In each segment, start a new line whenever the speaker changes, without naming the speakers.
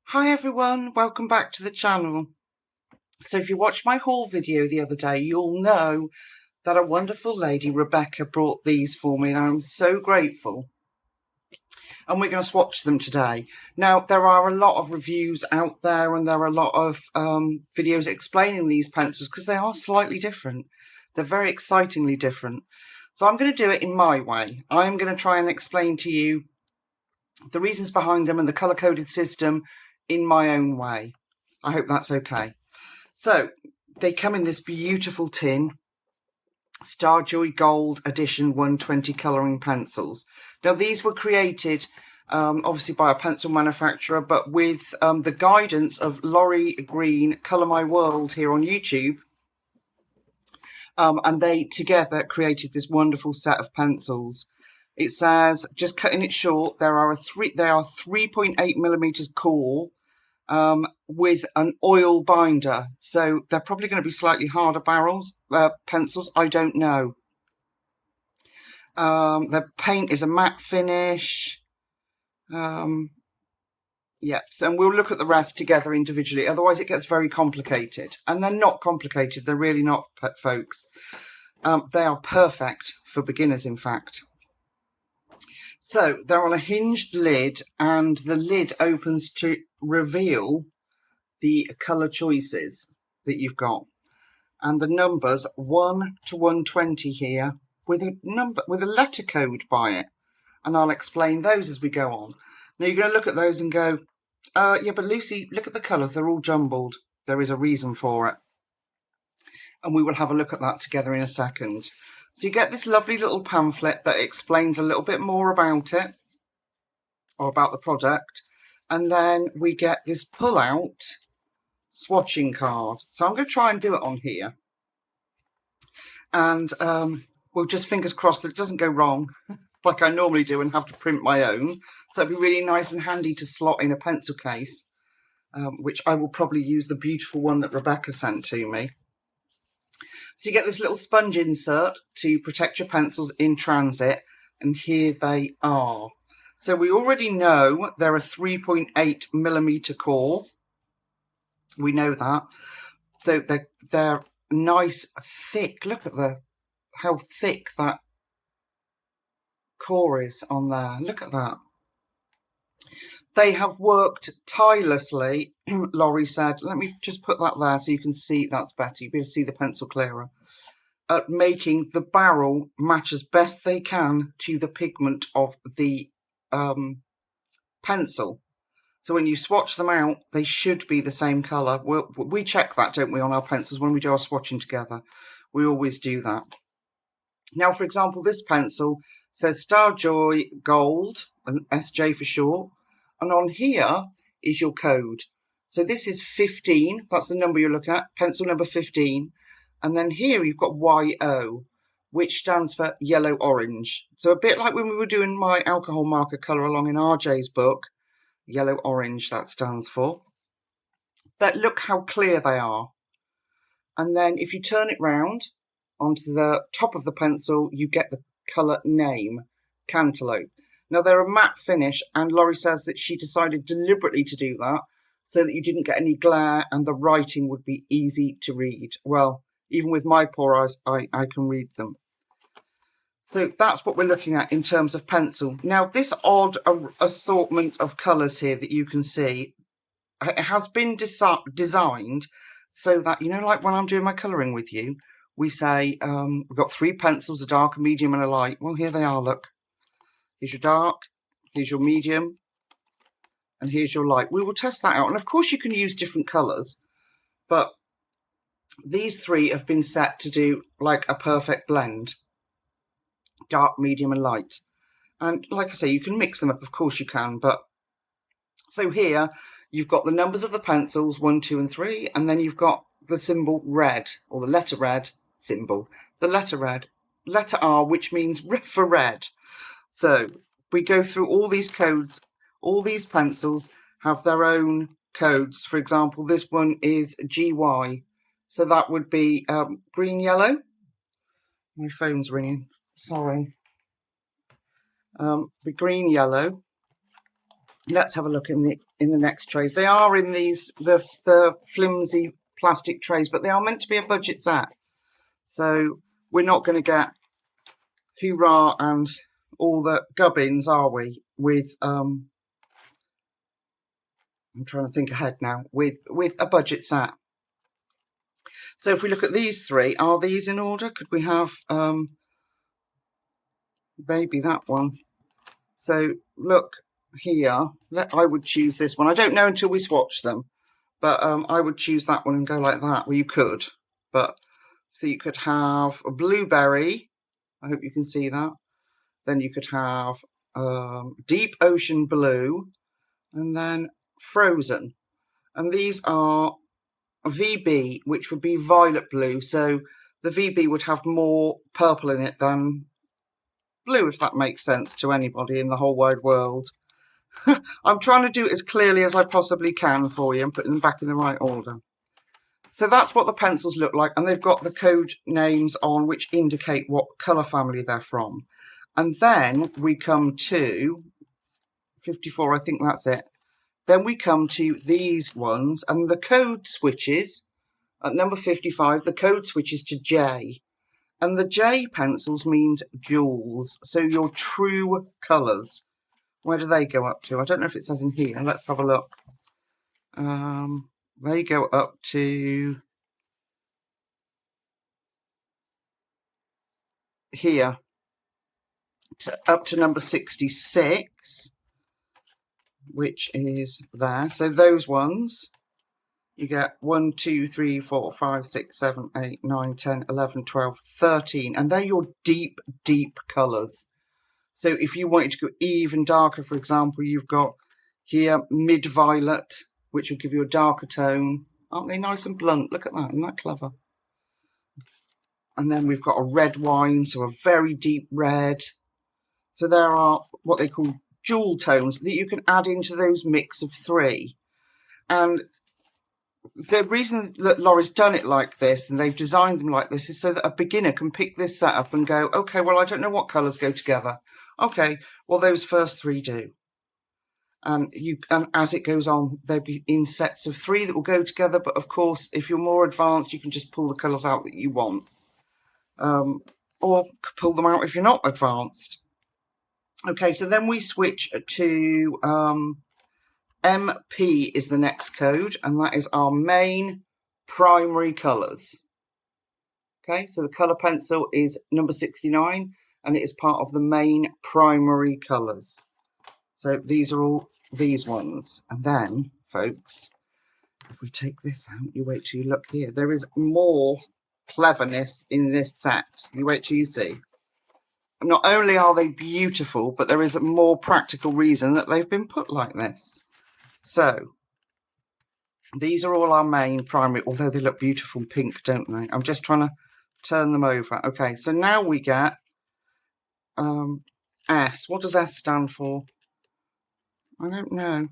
Hi everyone, welcome back to the channel. So if you watched my haul video the other day, you'll know that a wonderful lady, Rebecca, brought these for me and I'm so grateful. And we're going to swatch them today. Now, there are a lot of reviews out there and there are a lot of videos explaining these pencils because they are slightly different. They're very excitingly different. So I'm going to do it in my way. I'm going to try and explain to you the reasons behind them and the colour-coded system in my own way. I hope that's okay. So they come in this beautiful tin, Starjoy Gold Edition 120 colouring pencils. Now these were created obviously by a pencil manufacturer, but with the guidance of Laurie Green, Colour My World here on YouTube. And they together created this wonderful set of pencils. It says, just cutting it short, they are 3.8 millimeters core with an oil binder. So they're probably going to be slightly harder pencils. I don't know. The paint is a matte finish. Yeah, so and we'll look at the rest together individually. Otherwise, it gets very complicated. And they're not complicated. They're really not, folks. They are perfect for beginners, in fact. So they're on a hinged lid, and the lid opens to reveal the colour choices that you've got. And the numbers 1 to 120 here with a letter code by it. And I'll explain those as we go on. Now you're going to look at those and go, yeah, but Lucy, look at the colours. They're all jumbled. There is a reason for it. And we will have a look at that together in a second. So you get this lovely little pamphlet that explains a little bit more about it, or about the product. And then we get this pull-out swatching card. So I'm going to try and do it on here. And we'll just fingers crossed that it doesn't go wrong like I normally do and have to print my own. So it'd be really nice and handy to slot in a pencil case, which I will probably use the beautiful one that Rebecca sent to me. So you get this little sponge insert to protect your pencils in transit, and here they are. So we already know they're a 3.8 millimeter core. We know that. So they're nice, thick. Look at how thick that core is on there. Look at that. They have worked tirelessly, Laurie said. Let me just put that there so you can see that's better. You'll be able to see the pencil clearer. At making the barrel match as best they can to the pigment of the pencil. So when you swatch them out, they should be the same colour. We check that, don't we, on our pencils when we do our swatching together. We always do that. Now, for example, this pencil says Starjoy Gold, and SJ for short. And on here is your code. So this is 15. That's the number you're looking at, pencil number 15. And then here you've got YO, which stands for yellow orange. So a bit like when we were doing my alcohol marker colour along in RJ's book, yellow orange that stands for. But look how clear they are. And then if you turn it round onto the top of the pencil, you get the colour name, Cantaloupe. Now they're a matte finish, and Laurie says that she decided deliberately to do that so that you didn't get any glare and the writing would be easy to read. Well, even with my poor eyes, I can read them. So that's what we're looking at in terms of pencil. Now, this odd assortment of colours here that you can see, it has been designed so that, you know, like when I'm doing my colouring with you, we say we've got 3 pencils, a dark, a medium and a light. Well, here they are, look. Here's your dark, here's your medium, and here's your light. We will test that out. And of course you can use different colours, but these 3 have been set to do like a perfect blend. Dark, medium and light. And like I say, you can mix them up, of course you can, but so here you've got the numbers of the pencils, 1, 2 and 3, and then you've got the symbol red, or the letter red symbol, the letter red, letter R, which means for red. So we go through all these codes. All these pencils have their own codes. For example, this one is GY. So that would be green, yellow. My phone's ringing. Sorry. The green, yellow. let's have a look in the next trays. They are in these the flimsy plastic trays, but they are meant to be a budget set. So we're not going to get hoorah and all the gubbins, are we? With I'm trying to think ahead now. With a budget set. So if we look at these three, are these in order? Could we have maybe that one? So look here. I would choose this one. I don't know until we swatch them, but I would choose that one and go like that. Well, you could, but so you could have a blueberry. I hope you can see that. Then you could have deep ocean blue, and then frozen. And these are VB, which would be violet blue. So the VB would have more purple in it than blue, if that makes sense to anybody in the whole wide world. I'm trying to do it as clearly as I possibly can for you and putting them back in the right order. So that's what the pencils look like, and they've got the code names on which indicate what colour family they're from. And then we come to 54, I think that's it. Then we come to these ones, and the code switches at number 55, the code switches to J. And the J pencils means jewels, so your true colours. Where do they go up to? I don't know if it says in here. Let's have a look. They go up to here, up to number 66, which is there. So those ones, you get 1, 2, 3, 4, 5, 6, 7, 8, 9, 10, 11, 12, 13. And they're your deep, deep colours. So if you wanted to go even darker, for example, you've got here mid-violet, which will give you a darker tone. Aren't they nice and blunt? Look at that. Isn't that clever? And then we've got a red wine, so a very deep red. So there are what they call jewel tones that you can add into those mix of three. And the reason that Laura's done it like this and they've designed them like this is so that a beginner can pick this set up and go, okay, well, I don't know what colours go together. Okay, well, those first three do. And as it goes on, they'll be in sets of three that will go together. But of course, if you're more advanced, you can just pull the colours out that you want. Or pull them out if you're not advanced. Okay, so then we switch to MP is the next code, and that is our main primary colours. Okay, so the colour pencil is number 69, and it is part of the main primary colours. So these are all these ones. And then, folks, if we take this out, you wait till you look here. There is more cleverness in this set. You wait till you see. Not only are they beautiful, but there is a more practical reason that they've been put like this. So, these are all our main primary, although they look beautiful pink, don't they? I'm just trying to turn them over. Okay, so now we get S. What does S stand for? I don't know.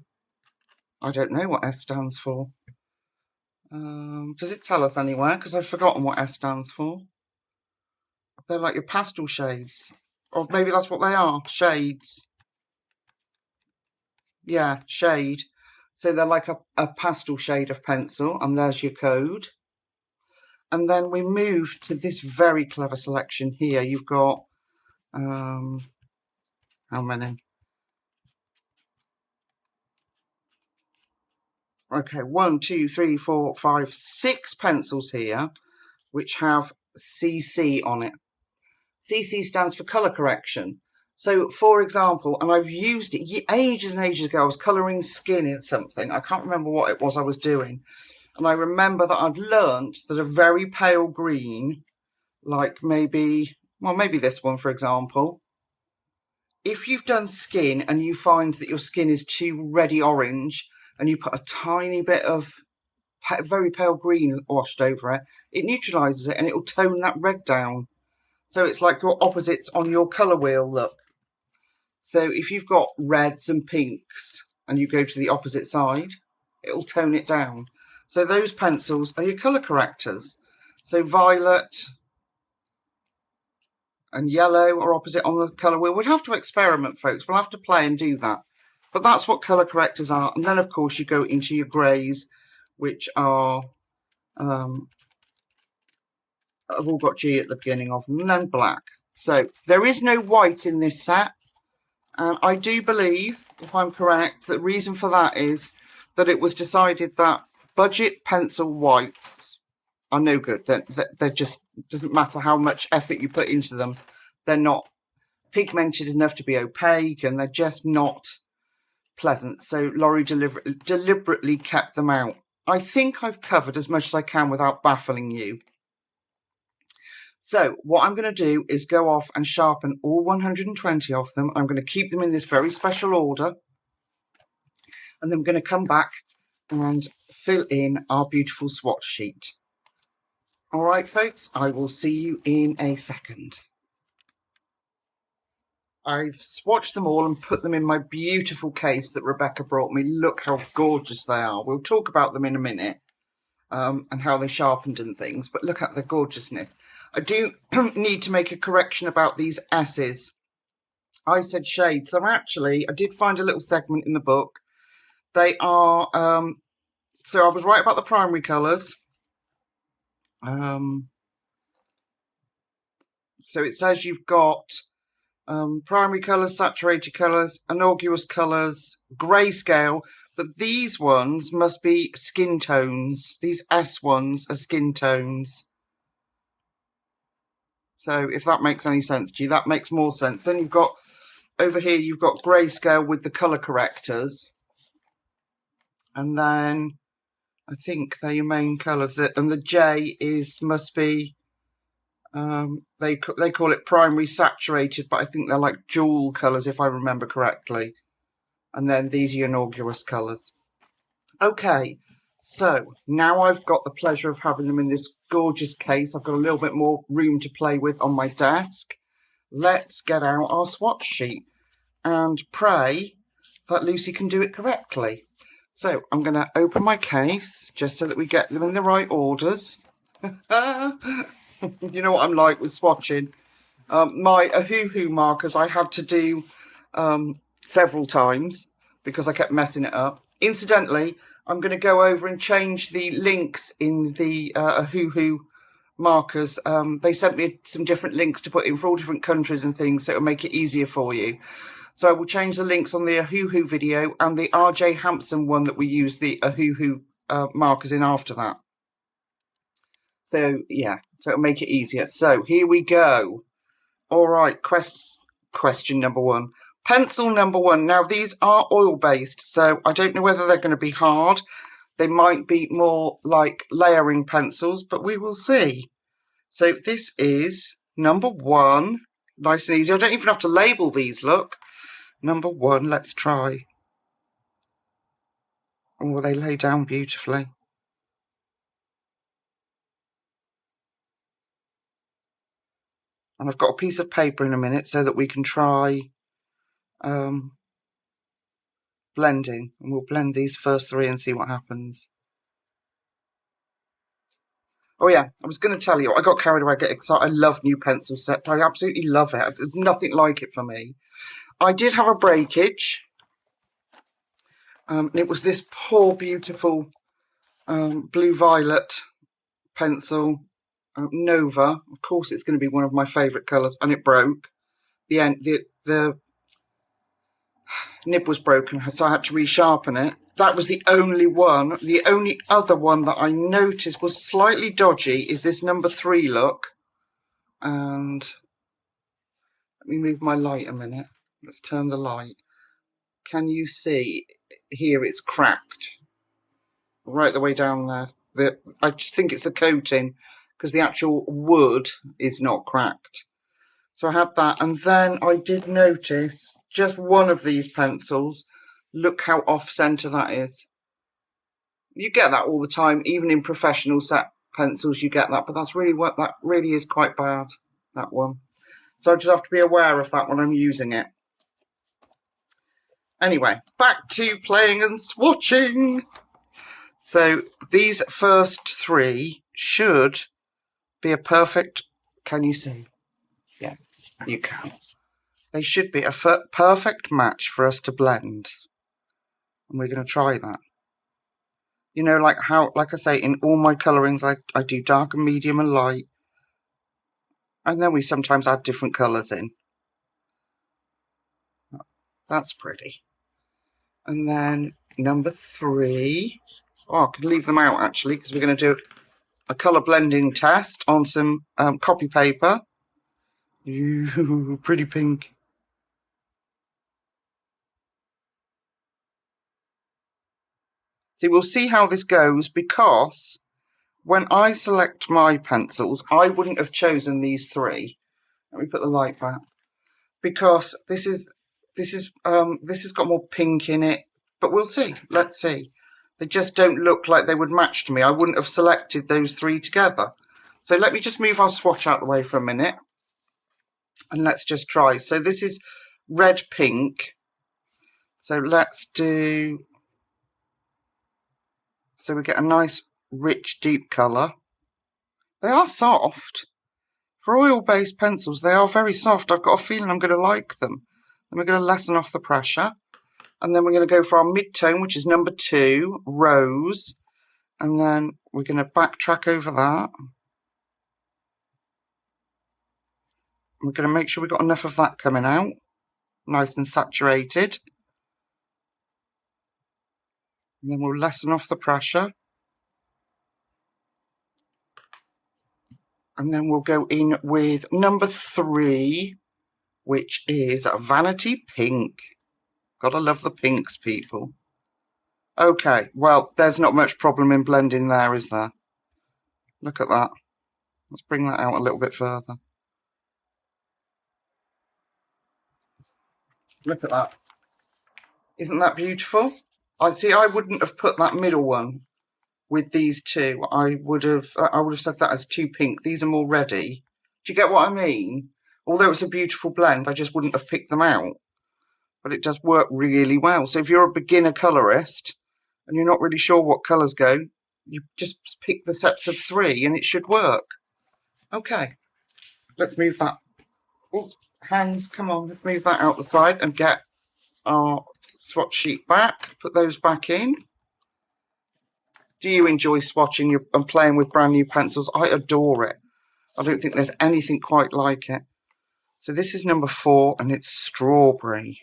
I don't know what S stands for. Does it tell us anywhere? Because I've forgotten what S stands for. They're like your pastel shades. Or maybe that's what they are, shades. Yeah, shade. So they're like a pastel shade of pencil, and there's your code. And then we move to this very clever selection here. You've got, how many? Okay, 1, 2, 3, 4, 5, 6 pencils here, which have CC on it. CC stands for colour correction. So, for example, and I've used it ages and ages ago, I was colouring skin in something. I can't remember what it was I was doing. And I remember that I'd learnt that a very pale green, like maybe this one, for example, if you've done skin and you find that your skin is too reddy orange and you put a tiny bit of very pale green washed over it, it neutralises it and it will tone that red down. So it's like your opposites on your colour wheel, look. So if you've got reds and pinks and you go to the opposite side, it will tone it down. So those pencils are your colour correctors. So violet and yellow are opposite on the colour wheel. We'd have to experiment, folks. We'll have to play and do that. But that's what colour correctors are. And then, of course, you go into your greys, which are, have all got G at the beginning of them, and then black. So there is no white in this set. And I do believe, if I'm correct, the reason for that is that it was decided that budget pencil whites are no good. They're just, doesn't matter how much effort you put into them, they're not pigmented enough to be opaque, and they're just not pleasant. So Laurie deliberately kept them out. I think I've covered as much as I can without baffling you. So what I'm going to do is go off and sharpen all 120 of them. I'm going to keep them in this very special order. And then we're going to come back and fill in our beautiful swatch sheet. All right, folks, I will see you in a second. I've swatched them all and put them in my beautiful case that Rebecca brought me. Look how gorgeous they are. We'll talk about them in a minute and how they sharpened and things, but look at the gorgeousness. I do need to make a correction about these S's. I said shades. So actually, I did find a little segment in the book. They are, so I was right about the primary colours. So it says you've got primary colours, saturated colours, innocuous colours, grayscale, but these ones must be skin tones. These S ones are skin tones. So if that makes any sense to you, that makes more sense. Then you've got, over here, you've got grayscale with the colour correctors. And then I think they're your main colours. And the J must be, they call it primary saturated, but I think they're like jewel colours if I remember correctly. And then these are your innocuous colours. Okay, so now I've got the pleasure of having them in this gorgeous case. I've got a little bit more room to play with on my desk. Let's get out our swatch sheet and pray that Lucy can do it correctly. So I'm going to open my case just so that we get them in the right orders. You know what I'm like with swatching. My Ohuhu markers I had to do several times because I kept messing it up. Incidentally, I'm going to go over and change the links in the Ohuhu markers. They sent me some different links to put in for all different countries and things, so it'll make it easier for you. So I will change the links on the Ohuhu video and the RJ Hampson one that we use the Ohuhu markers in after that. So yeah, so it'll make it easier. So here we go. All right, question number one. Pencil number one. Now, these are oil-based, so I don't know whether they're going to be hard. They might be more like layering pencils, but we will see. So this is number one. Nice and easy. I don't even have to label these, look. Number one, let's try. Oh, they lay down beautifully. And I've got a piece of paper in a minute so that we can try blending, and we'll blend these first three and see what happens. Oh yeah, I was going to tell you, I got carried away, I get excited. I love new pencil sets. I absolutely love it. There's nothing like it for me. I did have a breakage. And it was this poor, beautiful blue-violet pencil, Nova. Of course, it's going to be one of my favourite colours, and it broke. The nib was broken, so I had to resharpen it. That was the only one. The only other one that I noticed was slightly dodgy is this number 3 look. And let me move my light a minute. Let's turn the light. Can you see here it's cracked? Right the way down there. I just think it's the coating because the actual wood is not cracked. So I had that, and then I did notice just one of these pencils. Look how off-centre that is. You get that all the time, even in professional set pencils you get that, but that's really what that really is quite bad, that one. So I just have to be aware of that when I'm using it. Anyway, back to playing and swatching. So these first three should be a perfect, can you see? Yes, you can. They should be a perfect match for us to blend. And we're going to try that. You know, like I say, in all my colourings, I do dark and medium and light. And then we sometimes add different colours in. That's pretty. And then number 3. Oh, I could leave them out actually, because we're going to do a colour blending test on some copy paper. Ooh, pretty pink. See, we'll see how this goes, because when I select my pencils, I wouldn't have chosen these 3. Let me put the light back, because this has got more pink in it. But we'll see. Let's see. They just don't look like they would match to me. I wouldn't have selected those 3 together. So let me just move our swatch out the way for a minute, and let's just try. So this is red pink. So let's do. So we get a nice, rich, deep colour. They are soft. For oil-based pencils, they are very soft. I've got a feeling I'm going to like them. And we're going to lessen off the pressure. And then we're going to go for our mid-tone, which is number 2, Rose. And then we're going to backtrack over that. We're going to make sure we've got enough of that coming out. Nice and saturated. And then we'll lessen off the pressure. And then we'll go in with number 3, which is Vanity Pink. Gotta love the pinks, people. Okay, well, there's not much problem in blending there, is there? Look at that. Let's bring that out a little bit further. Look at that. Isn't that beautiful? I wouldn't have put that middle one with these 2. I would have said that as too pink. These are more reddy. Do you get what I mean? Although it's a beautiful blend, I just wouldn't have picked them out. But it does work really well. So if you're a beginner colourist and you're not really sure what colours go, you just pick the sets of 3 and it should work. Okay, let's move that. Oh, hands, come on, let's move that out the side and get our swatch sheet back. Put those back in. Do you enjoy swatching and playing with brand new pencils? I adore it. I don't think there's anything quite like it. So this is number 4 and it's Strawberry.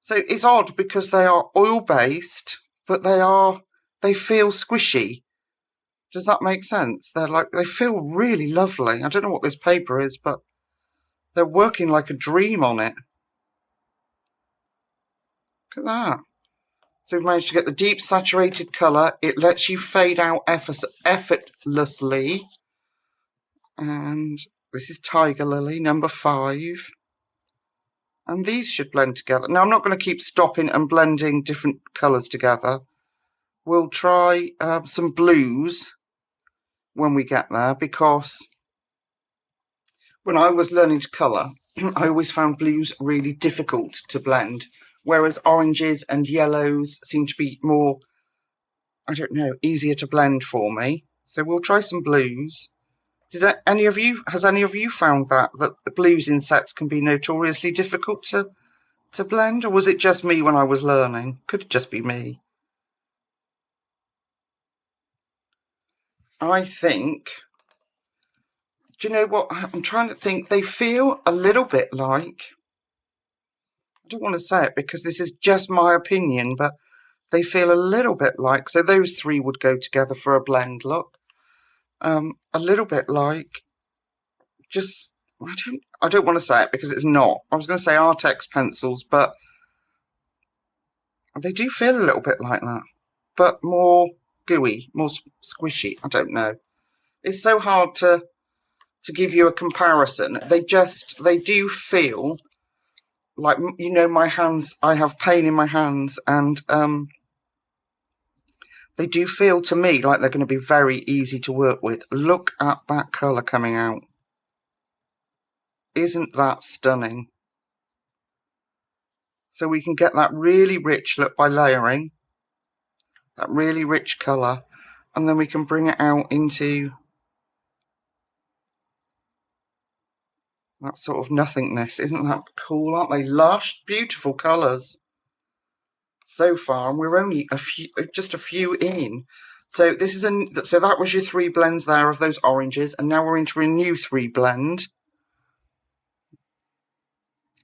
So it's odd because they are oil-based, but they feel squishy. Does that make sense? They feel really lovely. I don't know what this paper is, but they're working like a dream on it. Look at that. So we've managed to get the deep saturated colour. It lets you fade out effortlessly. And this is Tiger Lily, number 5. And these should blend together. Now, I'm not going to keep stopping and blending different colours together. We'll try some blues when we get there, because when I was learning to colour, I always found blues really difficult to blend, whereas oranges and yellows seem to be more, I don't know, easier to blend for me. So we'll try some blues. Has any of you found that the blues in sets can be notoriously difficult to blend, or was it just me when I was learning? Could it just be me? I think, do you know what? I'm trying to think. They feel a little bit like, I don't want to say it because this is just my opinion, but they feel a little bit like, so those 3 would go together for a blend look. A little bit like, just, I don't want to say it because it's not. I was going to say Artex pencils, but they do feel a little bit like that, but more gooey, more squishy. I don't know. It's so hard to give you a comparison. They do feel like, you know, my hands, I have pain in my hands, and they do feel to me like they're going to be very easy to work with. Look at that colour coming out. Isn't that stunning? So we can get that really rich look by layering, that really rich colour, and then we can bring it out into that sort of nothingness. Isn't that cool? Aren't they lush? Beautiful colours. so far, and we're only just a few in. So this is so that was your 3 blends there of those oranges, and now we're into a new 3 blend.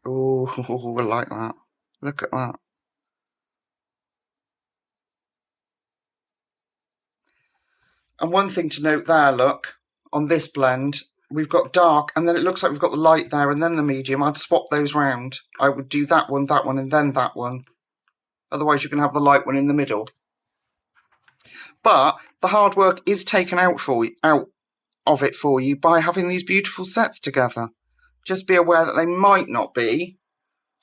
Oh, I like that. Look at that. And one thing to note there, look, on this blend, we've got dark, and then it looks like we've got the light there, and then the medium. I'd swap those round. I would do that one, and then that one. Otherwise, you can have the light one in the middle. But the hard work is taken out of it for you by having these beautiful sets together. Just be aware that they might not be,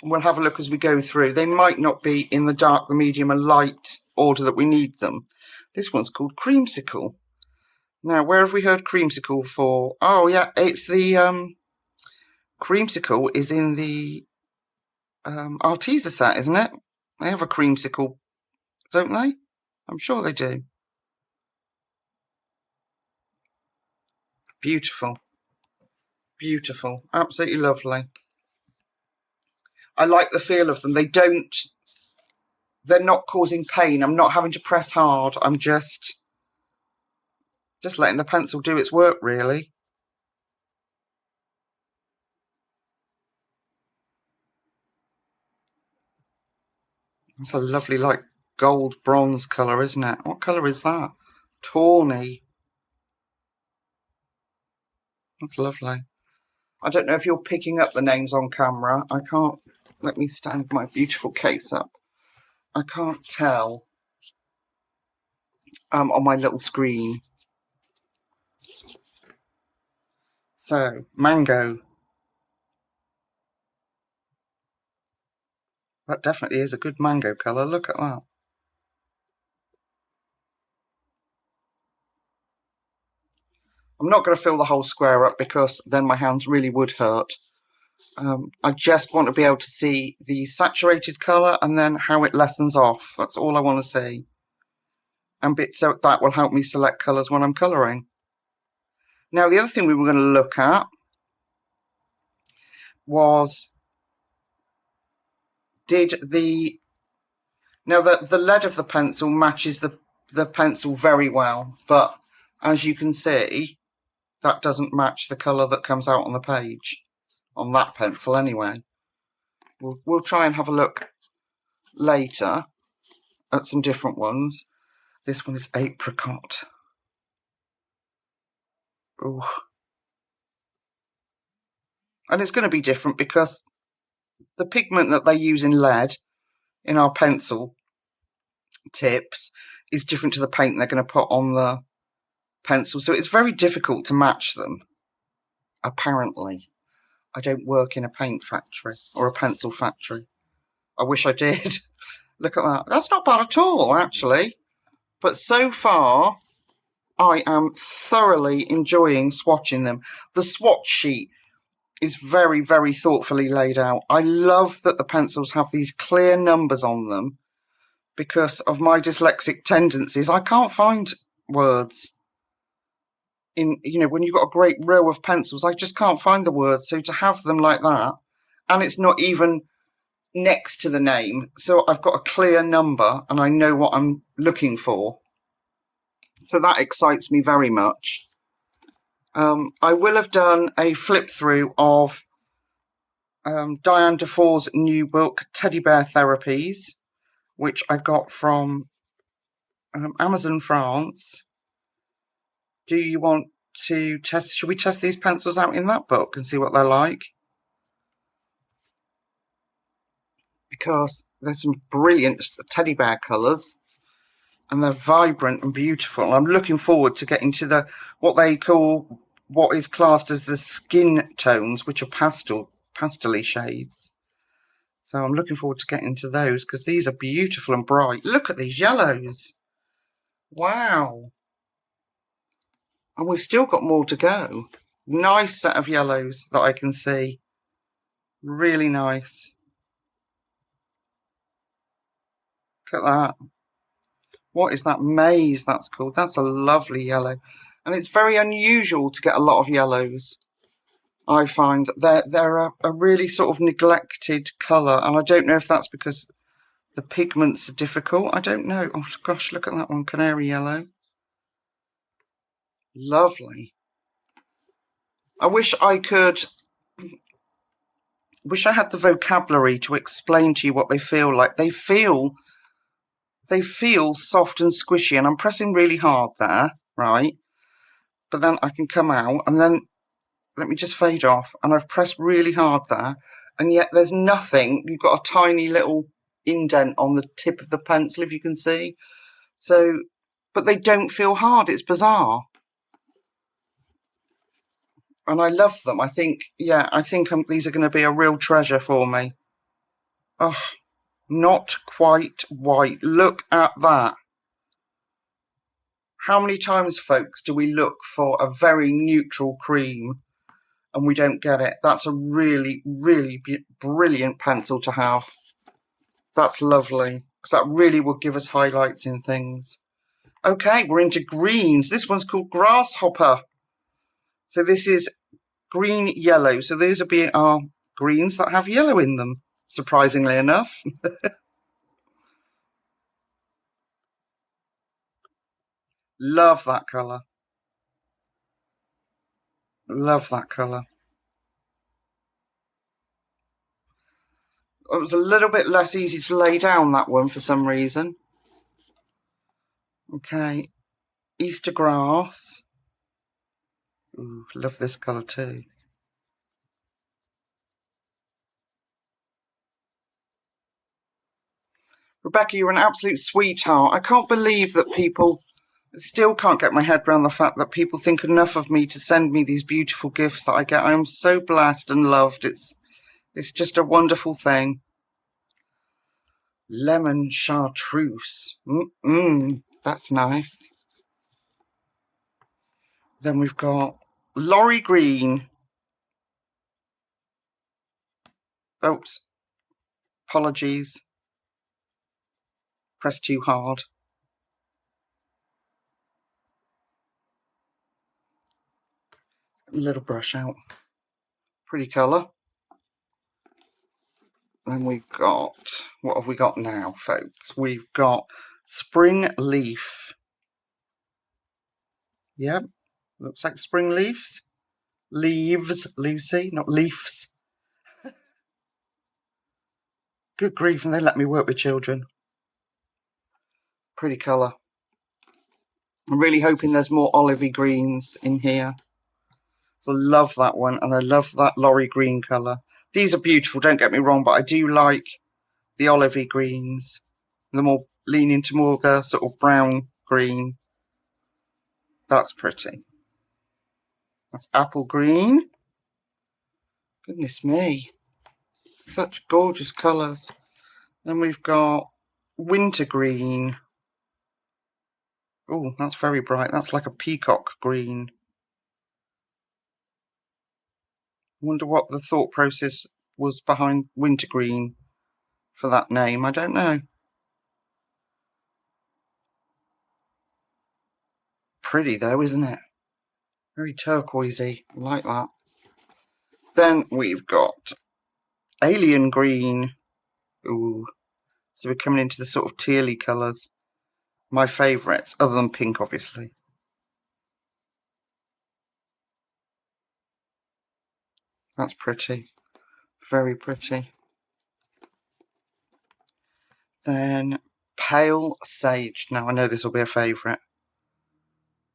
and we'll have a look as we go through, they might not be in the dark, the medium and light order that we need them. This one's called Creamsicle. Now, where have we heard Creamsicle for? Oh yeah, it's the Creamsicle is in the Arteza set, isn't it? They have a Creamsicle, don't they? I'm sure they do. Beautiful. Beautiful. Absolutely lovely. I like the feel of them. They're not causing pain. I'm not having to press hard. I'm just letting the pencil do its work, really. It's a lovely, like, gold bronze colour, isn't it? What colour is that? Tawny. That's lovely. I don't know if you're picking up the names on camera. I can't. Let me stand my beautiful case up. I can't tell on my little screen. So, mango. That definitely is a good mango colour. Look at that. I'm not going to fill the whole square up because then my hands really would hurt. I just want to be able to see the saturated colour and then how it lessens off. That's all I want to see. And so that will help me select colours when I'm colouring. Now, the other thing we were going to look at was now the lead of the pencil matches the pencil very well, but as you can see, that doesn't match the colour that comes out on the page, on that pencil anyway. We'll try and have a look later at some different ones. This one is apricot. Ooh. And it's going to be different because the pigment that they use in lead in our pencil tips is different to the paint they're going to put on the pencil. So it's very difficult to match them, apparently. I don't work in a paint factory or a pencil factory. I wish I did. Look at that. That's not bad at all, actually. But so far, I am thoroughly enjoying swatching them. The swatch sheet is very, very thoughtfully laid out. I love that the pencils have these clear numbers on them. Because of my dyslexic tendencies, I can't find words. When you've got a great row of pencils, I just can't find the words. So to have them like that, and it's not even next to the name, so I've got a clear number and I know what I'm looking for. So that excites me very much. I will have done a flip through of Diane Dufour's new book, Teddy Bear Therapies, which I got from Amazon France. Do you want to test? Should we test these pencils out in that book and see what they're like? Because there's some brilliant teddy bear colours and they're vibrant and beautiful. I'm looking forward to getting to what is classed as the skin tones, which are pastel-y shades. So I'm looking forward to getting to those because these are beautiful and bright. Look at these yellows. Wow. And we've still got more to go. Nice set of yellows that I can see. Really nice. Look at that. What is that maize that's called? That's a lovely yellow. And it's very unusual to get a lot of yellows. I find they're a really sort of neglected colour. And I don't know if that's because The pigments are difficult. I don't know. Oh gosh, look at that one, canary yellow. Lovely. I wish I could, wish I had the vocabulary to explain to you what they feel like. They feel soft and squishy, and I'm pressing really hard there, right? But then I can come out, and then let me just fade off, and I've pressed really hard there, and yet there's nothing. You've got a tiny little indent on the tip of the pencil, if you can see. So, but they don't feel hard. It's bizarre. And I love them. I think, yeah, these are going to be a real treasure for me. Oh, not quite white. Look at that. How many times, folks, do we look for a very neutral cream and we don't get it? That's a really, really brilliant pencil to have. That's lovely, because that really would give us highlights in things. Okay, we're into greens. This one's called Grasshopper. So this is green yellow. So these will be our greens that have yellow in them, surprisingly enough. Love that colour. Love that colour. It was a little bit less easy to lay down, that one, for some reason. Okay, Easter grass. Ooh, love this colour too. Rebecca, you're an absolute sweetheart. I can't believe that people, still can't get my head around the fact that people think enough of me to send me these beautiful gifts that I get. I am so blessed and loved. It's just a wonderful thing. Lemon chartreuse. That's nice. Then we've got Lorry green. Oops. Apologies. Pressed too hard. A little brush out. Pretty colour. Then we've got, what have we got now, folks? We've got Spring Leaf. Yep, looks like spring leaves. Leaves, Lucy, not leaves. Good grief, and they let me work with children. Pretty colour. I'm really hoping there's more olivey greens in here. I love that one, and I love that Lorry green colour. These are beautiful, don't get me wrong, but I do like the olivey greens. The more lean into more of the sort of brown green. That's pretty. That's apple green. Goodness me. Such gorgeous colours. Then we've got winter green. Oh, that's very bright. That's like a peacock green. I wonder what the thought process was behind wintergreen for that name. I don't know. Pretty though, isn't it? Very turquoisey. I like that. Then we've got alien green. Ooh. So we're coming into the sort of tealy colours. My favourites, other than pink, obviously. That's pretty. Very pretty. Then pale sage. Now I know this will be a favourite,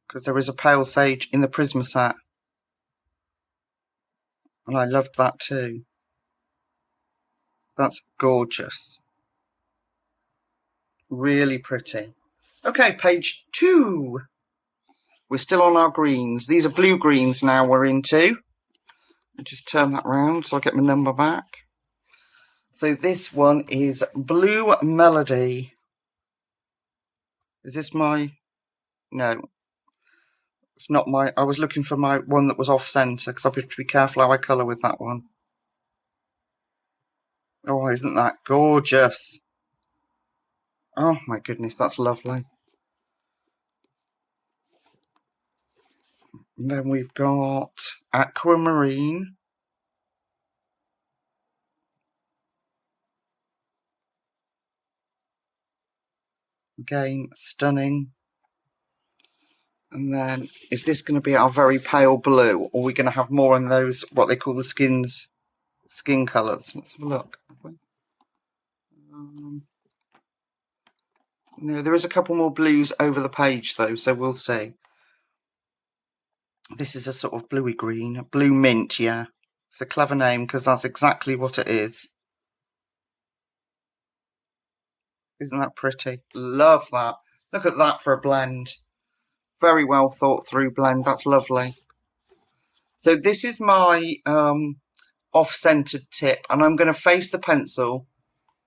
because there is a pale sage in the Prisma set. And I loved that too. That's gorgeous. Really pretty. Okay, page 2. We're still on our greens. These are blue greens now we're into. I'll just turn that round so I get my number back. So this one is Blue Melody. Is this my... No. It's not my... I was looking for my one that was off-centre, because I have to be careful how I colour with that one. Oh, isn't that gorgeous? Oh my goodness, that's lovely. And then we've got Aquamarine. Again, stunning. And then, is this going to be our very pale blue, or are we going to have more in those, what they call the skin colours? Let's have a look. No, there is a couple more blues over the page though, so we'll see. This is a sort of bluey green, blue mint, yeah. It's a clever name because that's exactly what it is. Isn't that pretty? Love that. Look at that for a blend. Very well thought through blend. That's lovely. So this is my off-centered tip, and I'm going to face the pencil.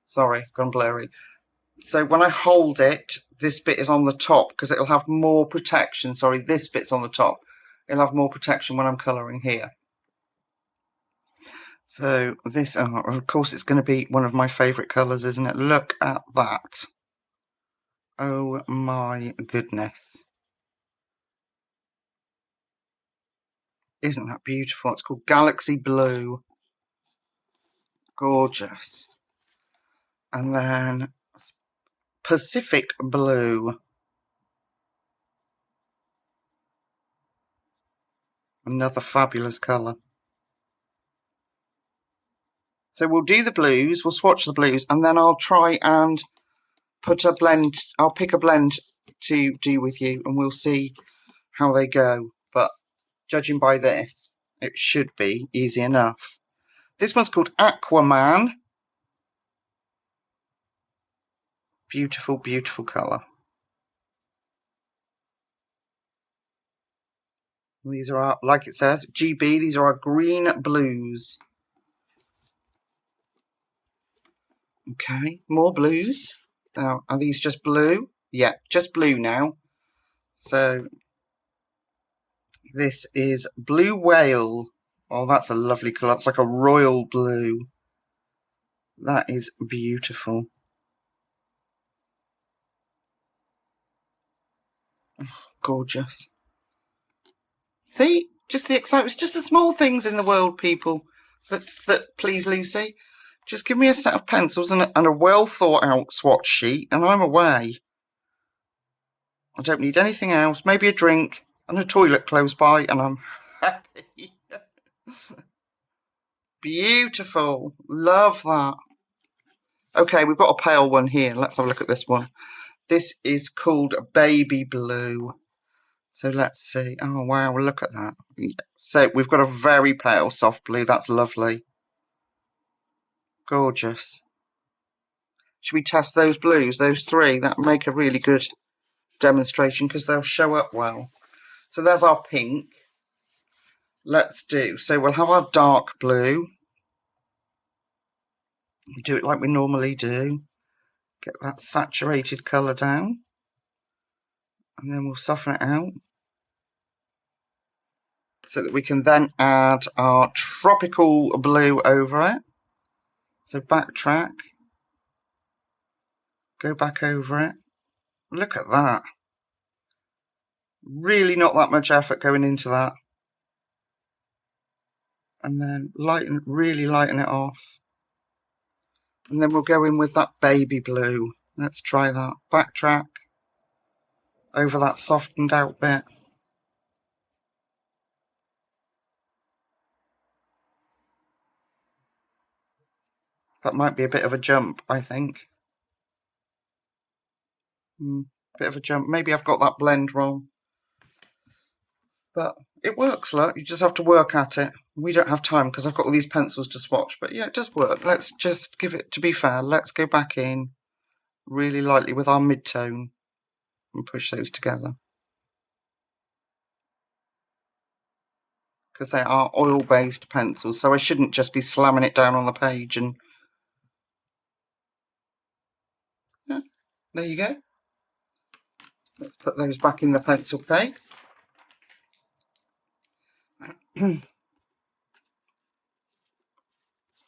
Sorry, I've gone blurry. So when I hold it, this bit is on the top because it'll have more protection. Sorry, this bit's on the top. It'll have more protection when I'm colouring here. So this, of course, it's going to be one of my favourite colours, isn't it? Look at that. Oh my goodness. Isn't that beautiful? It's called Galaxy Blue. Gorgeous. And then Pacific Blue. Another fabulous colour. So we'll do the blues, we'll swatch the blues, and then I'll try and put a blend, I'll pick a blend to do with you, and we'll see how they go. But judging by this, it should be easy enough. This one's called Aquaman. Beautiful, beautiful colour. These are our, like it says, GB, these are our green blues. Okay, more blues. Now, are these just blue? Yeah, just blue now. So this is Blue Whale. Oh, that's a lovely colour. It's like a royal blue. That is beautiful. Oh, gorgeous. See, just the excitement. It's just the small things in the world, people, that please Lucy. Just give me a set of pencils and a well thought out swatch sheet, and I'm away. I don't need anything else. Maybe a drink and a toilet close by, and I'm happy. Beautiful. Love that. Okay, we've got a pale one here. Let's have a look at this one. This is called Baby Blue. So let's see. Oh, wow, look at that. So we've got a very pale soft blue. That's lovely. Gorgeous. Should we test those blues, those three? That make a really good demonstration because they'll show up well. So there's our pink. Let's do. So we'll have our dark blue. We do it like we normally do. Get that saturated colour down. And then we'll soften it out. So that we can then add our tropical blue over it. So backtrack. Go back over it. Look at that. Really not that much effort going into that. And then really lighten it off. And then we'll go in with that baby blue. Let's try that. Backtrack. Over that softened out bit. That might be a bit of a jump, I think. Bit of a jump. Maybe I've got that blend wrong. But it works, look. You just have to work at it. We don't have time because I've got all these pencils to swatch. But yeah, it does work. Let's just give it, to be fair, let's go back in really lightly with our mid-tone and push those together. Because they are oil-based pencils, so I shouldn't just be slamming it down on the page. And yeah, there you go. Let's put those back in the pencil case.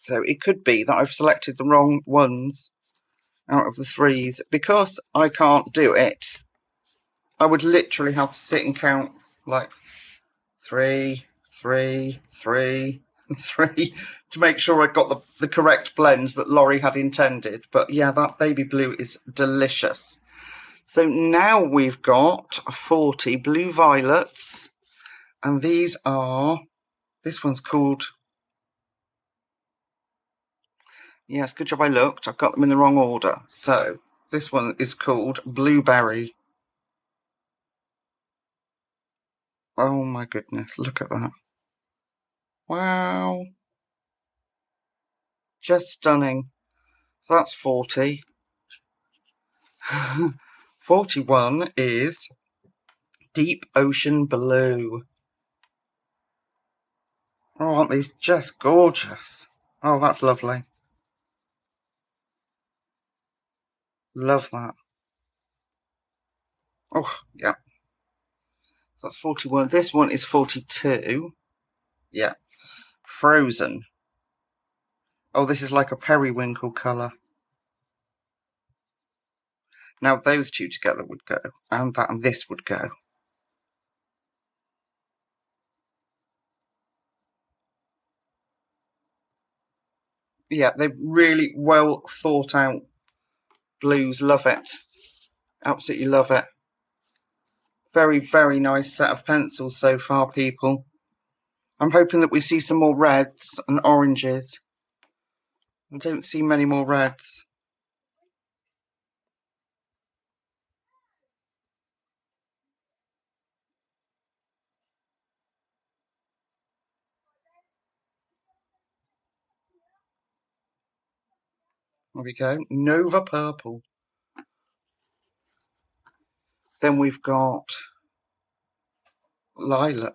So it could be that I've selected the wrong ones out of the threes. Because I can't do it, I would literally have to sit and count like 3, 3, 3, 3 to make sure I got the correct blends that Laurie had intended. But yeah, that baby blue is delicious. So now we've got 40 blue violets, and these are, this one's called, yes, good job I looked, I've got them in the wrong order. So this one is called Blueberry. Oh my goodness, look at that. Wow. Just stunning. So that's 40. 41 is Deep Ocean Blue. Oh, aren't these just gorgeous? Oh, that's lovely. Love that. Oh, yeah. So that's 41. This one is 42. Yeah. Frozen. Oh, this is like a periwinkle colour. Now those two together would go, and that and this would go. Yeah, they're really well thought out blues. Love it. Absolutely love it. Very, very nice set of pencils so far, people. I'm hoping that we see some more reds and oranges. I don't see many more reds. There we go. Nova Purple. Then we've got Lilac.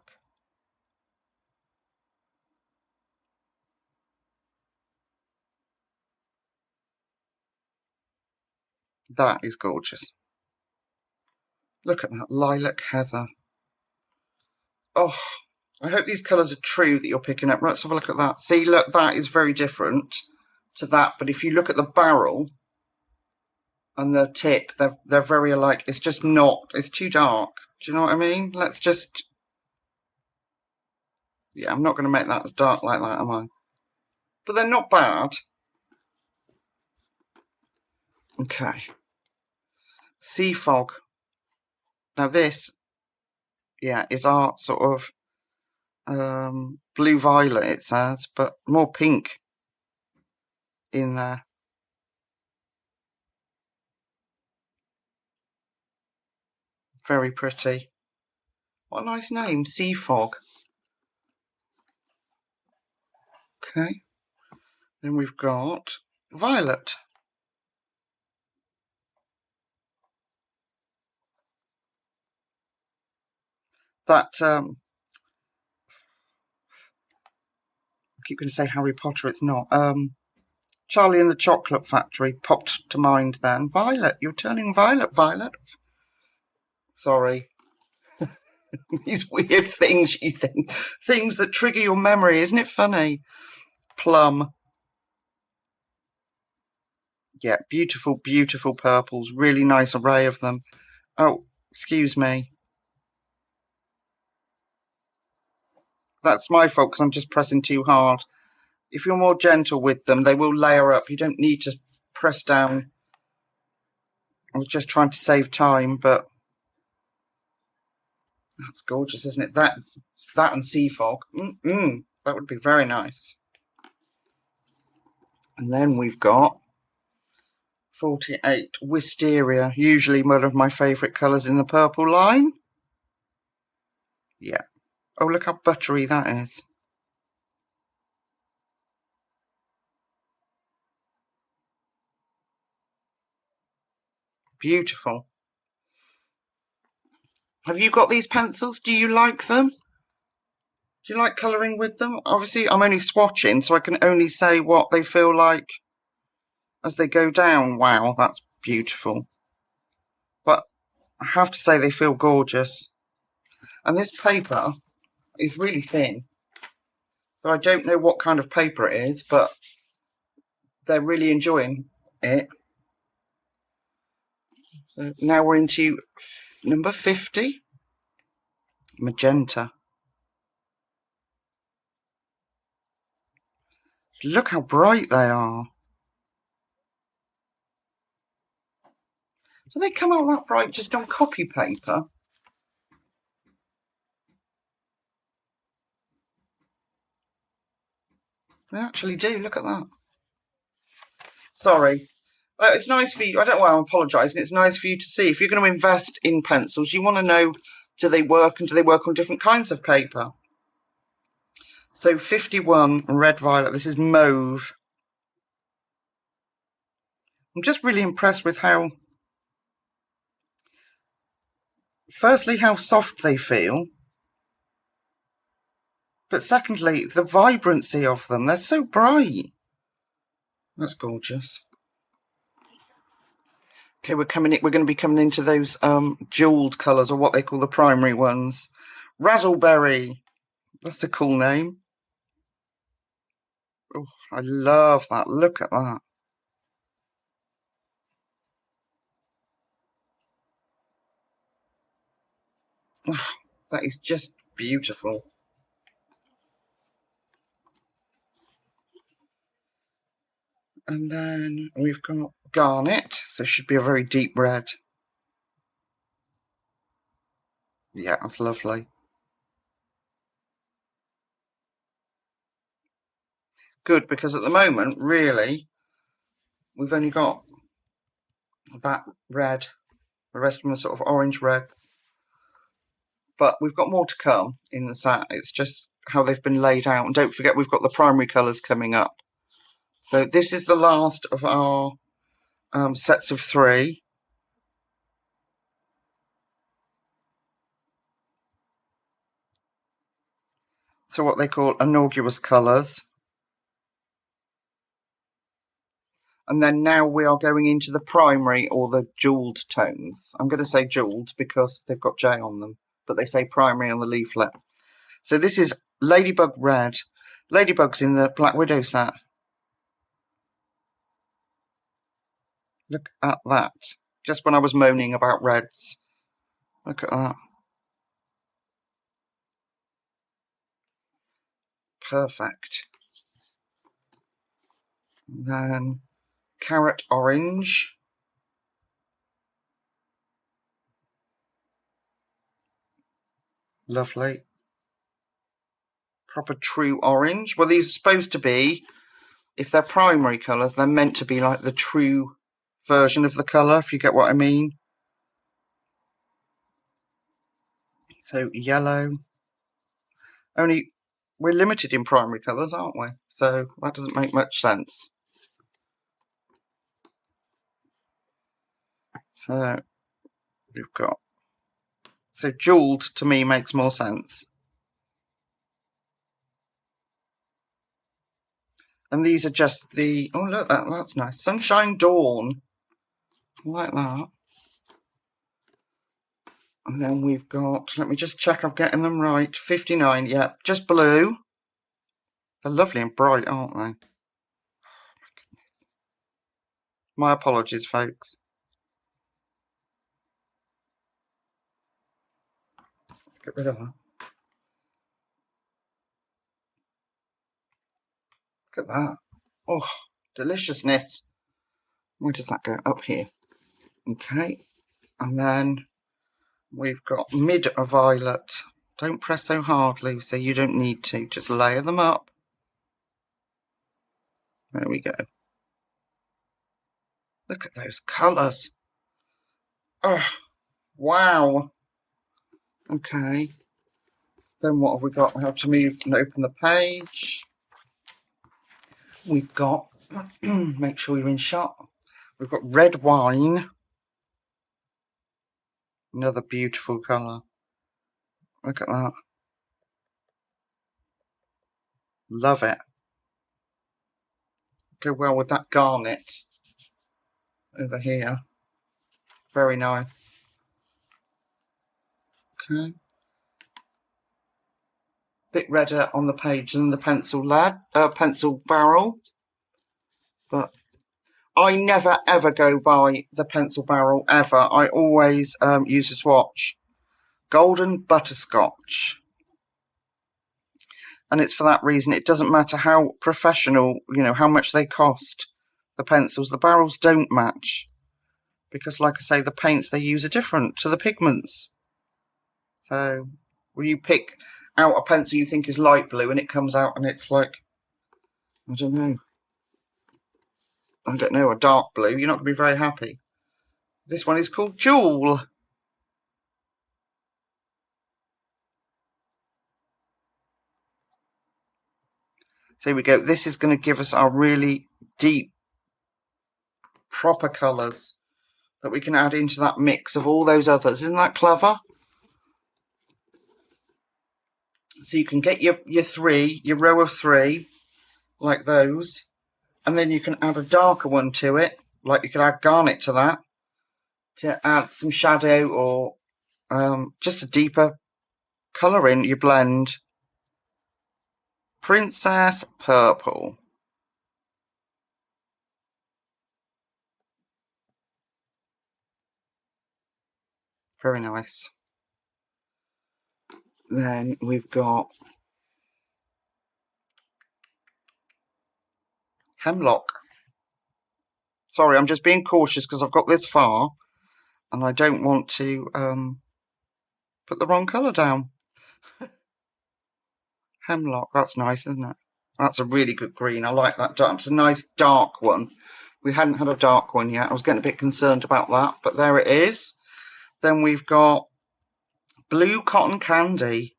That is gorgeous. Look at that. Lilac Heather. Oh, I hope these colours are true that you're picking up. Let's have a look at that. See, look, that is very different to that. But if you look at the barrel and the tip, they're very alike. It's just not. It's too dark. Do you know what I mean? Let's just... Yeah, I'm not going to make that dark like that, am I? But they're not bad. Okay. Sea Fog. Now this, yeah, is our sort of blue violet, it says, but more pink in there. Very pretty. What a nice name, Sea Fog. Okay. Then we've got Violet. That, I keep going to say Harry Potter, it's not. Charlie and the Chocolate Factory popped to mind then. Violet, you're turning violet, Violet. Sorry. These weird things you think. Things that trigger your memory, isn't it funny? Plum. Yeah, beautiful, beautiful purples. Really nice array of them. Oh, excuse me. That's my fault because I'm just pressing too hard. If you're more gentle with them, they will layer up. You don't need to press down. I was just trying to save time, but that's gorgeous, isn't it? That and Sea Fog. That would be very nice. And then we've got 48 Wisteria, usually one of my favourite colours in the purple line. Yeah. Oh, look how buttery that is. Beautiful. Have you got these pencils? Do you like them? Do you like colouring with them? Obviously, I'm only swatching, so I can only say what they feel like as they go down. Wow, that's beautiful. But I have to say they feel gorgeous. And this paper is really thin. So I don't know what kind of paper it is, but they're really enjoying it. So now we're into number 50. Magenta. Look how bright they are. Do they come out that bright just on copy paper? They actually do. Look at that. Sorry. It's nice for you. I don't know why I'm apologising. It's nice for you to see. If you're going to invest in pencils, you want to know, do they work and do they work on different kinds of paper? So 51 red violet. This is mauve. I'm just really impressed with how, firstly, how soft they feel. But secondly, the vibrancy of them. They're so bright. That's gorgeous. Okay, we're going to be coming into those jeweled colours, or what they call the primary ones. Razzleberry. That's a cool name. Oh, I love that. Look at that. Oh, that is just beautiful. And then we've got garnet, so it should be a very deep red. Yeah, that's lovely. Good, because at the moment, really, we've only got that red. The rest of them are sort of orange red. But we've got more to come in the set. It's just how they've been laid out. And don't forget, we've got the primary colours coming up. So this is the last of our sets of 3. So what they call innocuous colours. And then now we are going into the primary, or the jewelled tones. I'm going to say jewelled because they've got J on them, but they say primary on the leaflet. So this is Ladybug Red. Ladybug's in the Black Widow set. Look at that. Just when I was moaning about reds. Look at that. Perfect. Then carrot orange. Lovely. Proper true orange. Well, these are supposed to be, if they're primary colours, they're meant to be like the true version of the colour, if you get what I mean. So yellow. Only we're limited in primary colours, aren't we? So that doesn't make much sense. So we've got, so jewelled to me makes more sense. And these are just the, oh look, that's nice. Sunshine Dawn. I like that. And then we've got, let me just check I'm getting them right. 59, yeah, just blue. They're lovely and bright, aren't they? Oh, my goodness. My apologies, folks. Let's get rid of that. Look at that. Oh, deliciousness. Where does that go? Up here. Okay. And then we've got mid-violet. Don't press so hard, Lucy. You don't need to. Just layer them up. There we go. Look at those colours. Oh, wow. Okay. Then what have we got? We have to move and open the page. We've got, make sure you're in shot. We've got red wine. Another beautiful colour. Look at that. Love it. Go well with that garnet over here. Very nice. Okay. Bit redder on the page than the pencil barrel. But I never ever go by the pencil barrel ever. I always use a swatch. Golden butterscotch. And it's for that reason. It doesn't matter how professional, you know, how much they cost, the pencils. The barrels don't match. because like I say, the paints they use are different to the pigments. So when you pick out a pencil you think is light blue and it comes out and it's like, I don't know, a dark blue, you're not going to be very happy. This one is called Jewel. So here we go. This is going to give us our really deep, proper colours that we can add into that mix of all those others. Isn't that clever? So you can get your row of three, like those, and then you can add a darker one to it, like you could add garnet to that, to add some shadow or just a deeper colour in your blend. Princess Purple. Very nice. Then we've got Hemlock. Sorry, I'm just being cautious because I've got this far and I don't want to put the wrong colour down. Hemlock, that's nice, isn't it? That's a really good green. I like that. It's a nice dark one. We hadn't had a dark one yet. I was getting a bit concerned about that, but there it is. Then we've got Blue Cotton Candy.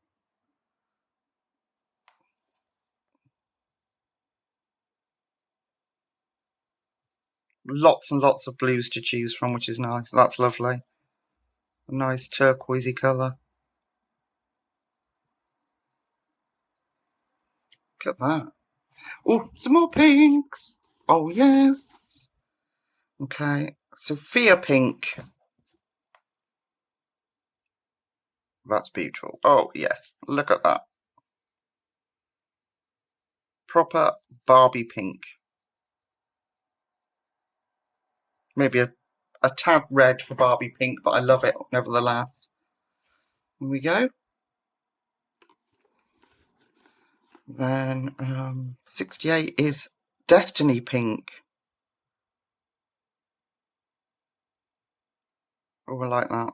Lots and lots of blues to choose from, which is nice. That's lovely. A nice turquoisey colour. Look at that. Oh, some more pinks. Oh, yes. Okay. Sophia Pink. That's beautiful. Oh, yes. Look at that. Proper Barbie pink. Maybe a tad red for Barbie pink, but I love it nevertheless. Here we go. Then 68 is Destiny Pink. Oh, I like that.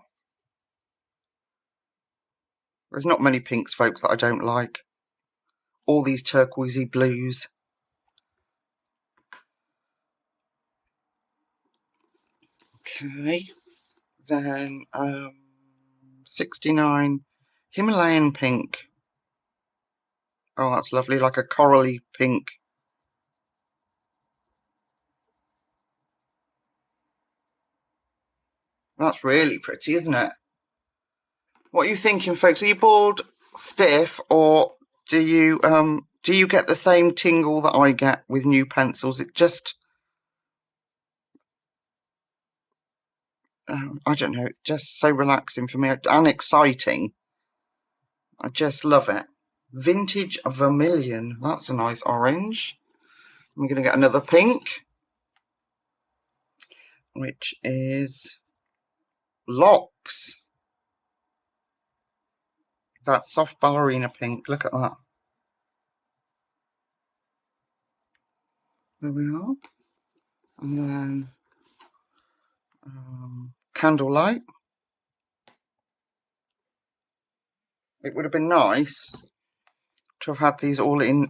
There's not many pinks, folks, that I don't like. All these turquoisey blues. Okay. Then 69 Himalayan Pink. Oh, that's lovely, like a corally pink. That's really pretty, isn't it? What are you thinking, folks? Are you bored stiff, or do you get the same tingle that I get with new pencils? It just, I don't know, it's just so relaxing for me and exciting. I just love it. Vintage Vermilion. That's a nice orange. I'm going to get another pink, which is Locks. That soft ballerina pink. Look at that. There we are. And then Candlelight. It would have been nice to have had these all in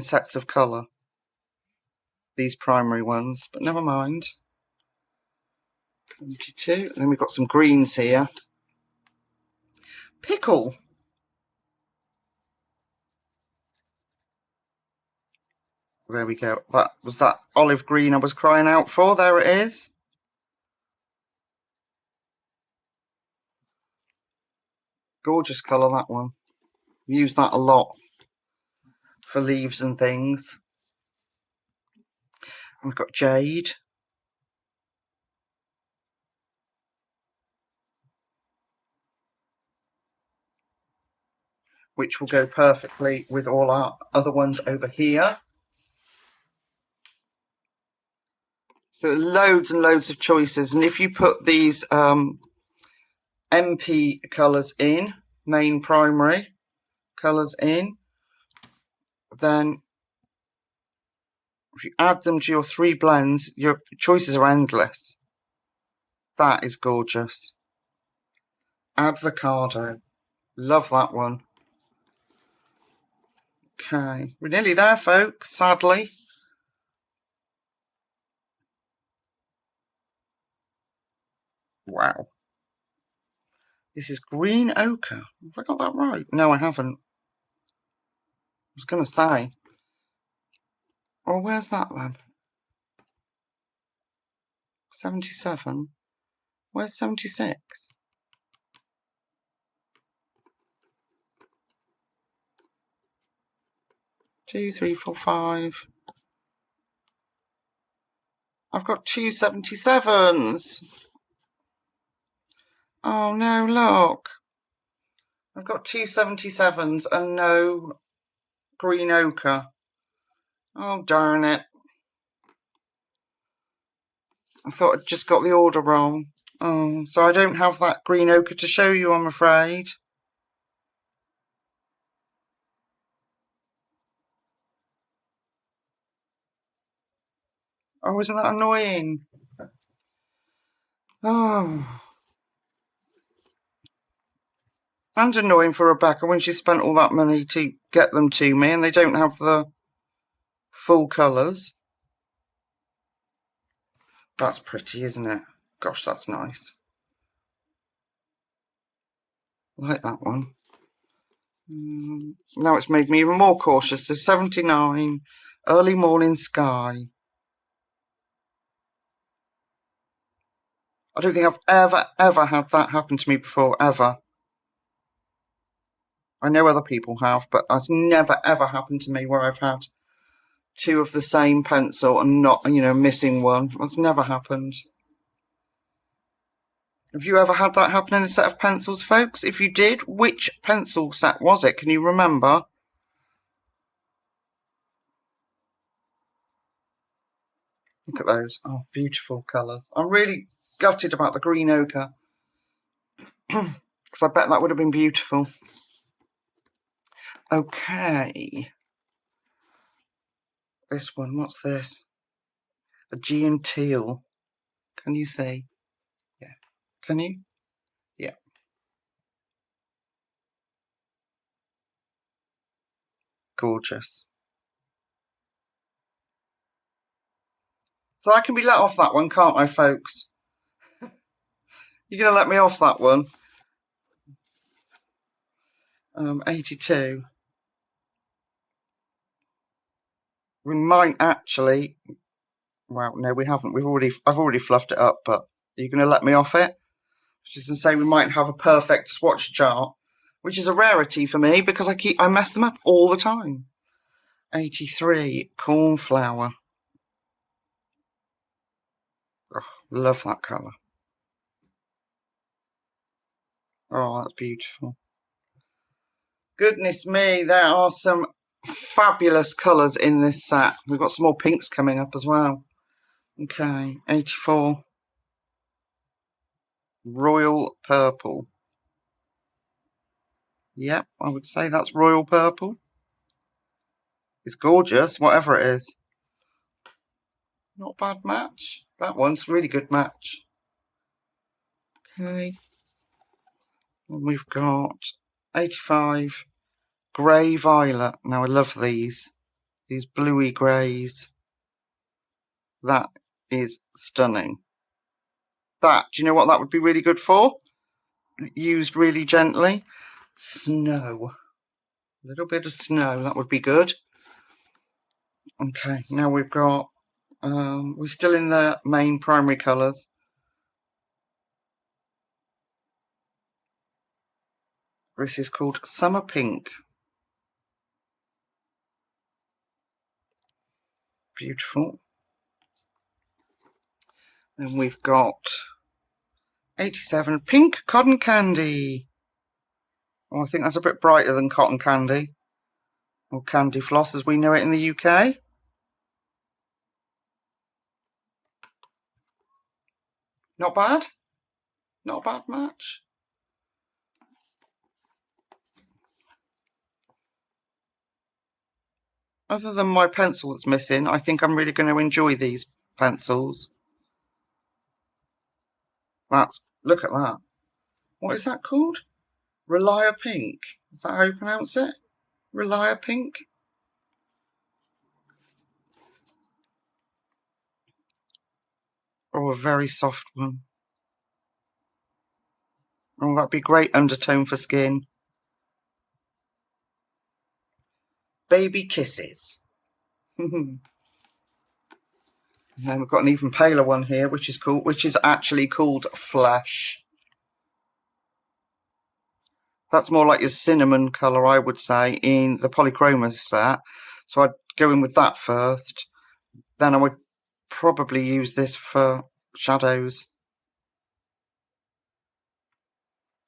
sets of colour. These primary ones, but never mind. 72. And then we've got some greens here. Pickle. There we go. That was that olive green I was crying out for. There it is. Gorgeous colour, that one. Use that a lot for leaves and things. And we've got Jade. Which will go perfectly with all our other ones over here. So loads and loads of choices. And if you put these MP colours in, main primary, colours in, then If you add them to your 3 blends, your choices are endless. That is gorgeous. Avocado. Love that one. Okay, we're nearly there, folks, sadly. Wow. This is green ochre. Have I got that right? No, I haven't. I was going to say. Oh, where's that then? 77. Where's 76? 2, 3, 4, 5. I've got 2 77s. Oh no, look. I've got 2 77s and no green ochre. Oh, darn it. I thought I'd just got the order wrong. Oh, so I don't have that green ochre to show you, I'm afraid. Oh, isn't that annoying? Oh. And annoying for Rebecca when she spent all that money to get them to me and they don't have the full colours. That's pretty, isn't it? Gosh, that's nice. I like that one. Now it's made me even more cautious. So 79, early morning sky. I don't think I've ever had that happen to me before, ever. I know other people have, but it's never, ever happened to me where I've had 2 of the same pencil and not, missing one. That's never happened. Have you ever had that happen in a set of pencils, folks? If you did, which pencil set was it? Can you remember? Look at those. Oh, beautiful colours. I'm really gutted about the green ochre. Because I bet that would have been beautiful. Okay. This one, what's this? A G and teal. Can you see? Yeah. Can you? Yeah. Gorgeous. So I can be let off that one, can't I, folks? You're going to let me off that one? 82. We might actually... Well, no, we haven't. I've already fluffed it up, but are you going to let me off it? Just to say we might have a perfect swatch chart, which is a rarity for me because I mess them up all the time. 83, cornflower. Oh, love that colour. Oh, that's beautiful. Goodness me, there are some fabulous colours in this set. We've got some more pinks coming up as well. Okay, 84. Royal purple. Yep, I would say that's royal purple. It's gorgeous, whatever it is. Not bad match. That one's a really good match. Okay. And we've got 85 grey violet. Now I love these bluey greys. That is stunning. That, do you know what that would be really good for? Used really gently. Snow. A little bit of snow, that would be good. Okay, now we've got, we're still in the main primary colours. This is called Summer Pink. Beautiful. Then we've got 87 Pink Cotton Candy. Oh, I think that's a bit brighter than cotton candy. Or candy floss as we know it in the UK. Not bad. Not a bad match. Other than my pencil that's missing, I think I'm really going to enjoy these pencils. Look at that. What is that called? Relia Pink. Is that how you pronounce it? Relia Pink? Oh, a very soft one. Oh, that'd be great undertone for skin. Baby Kisses. And then we've got an even paler one here, which is actually called Flesh. That's more like your cinnamon colour, I would say, in the Polychroma set. So I'd go in with that first. Then I would probably use this for shadows.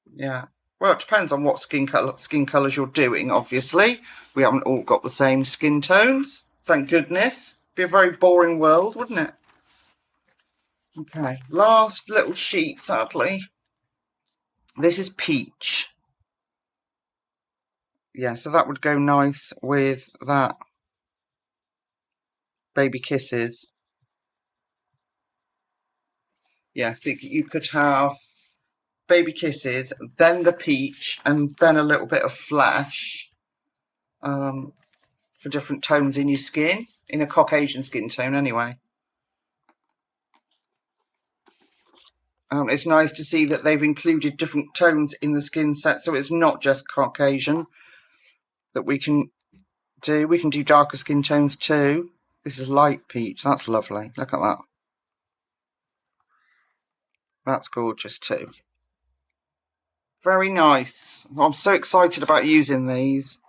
Yeah. Well, it depends on what skin colours you're doing, obviously. We haven't all got the same skin tones. Thank goodness. Be a very boring world, wouldn't it? Okay. Last little sheet, sadly. This is Peach. Yeah, so that would go nice with that Baby Kisses. Yeah, so you could have Baby Kisses, then the Peach, and then a little bit of Flesh for different tones in your skin, in a Caucasian skin tone anyway. It's nice to see that they've included different tones in the skin set, so it's not just Caucasian that we can do. We can do darker skin tones too. This is light peach. That's lovely. Look at that. That's gorgeous too. Very nice. I'm so excited about using these.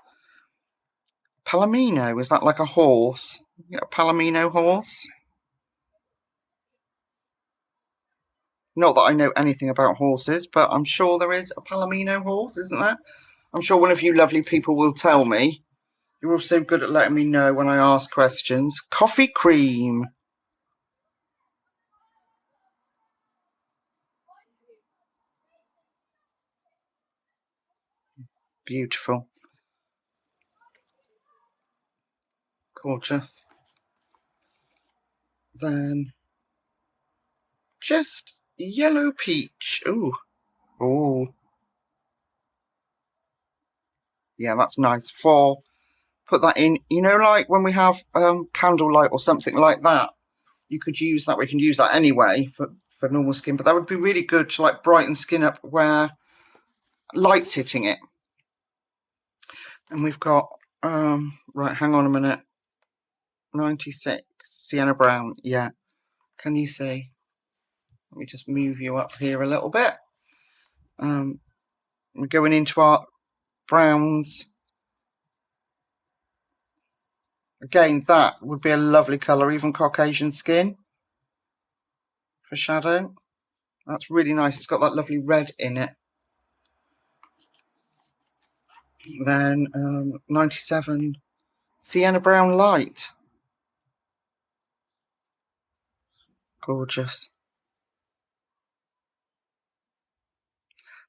Palomino, is that like a horse? You got a Palomino horse? Not that I know anything about horses, but I'm sure there is a Palomino horse, isn't there? I'm sure one of you lovely people will tell me. You're all so good at letting me know when I ask questions. Coffee cream. Beautiful. Gorgeous. Then just yellow peach. Ooh. Ooh. Yeah, that's nice. Put that in, you know, like when we have candlelight or something like that, you could use that. We can use that anyway for normal skin, but that would be really good to like brighten skin up where light's hitting it. And we've got, right, hang on a minute, 96, Sienna Brown, yeah. Can you see? Let me just move you up here a little bit. We're going into our browns. Again, that would be a lovely colour, even Caucasian skin for shadow. That's really nice. It's got that lovely red in it. Then 97, Sienna Brown Light. Gorgeous.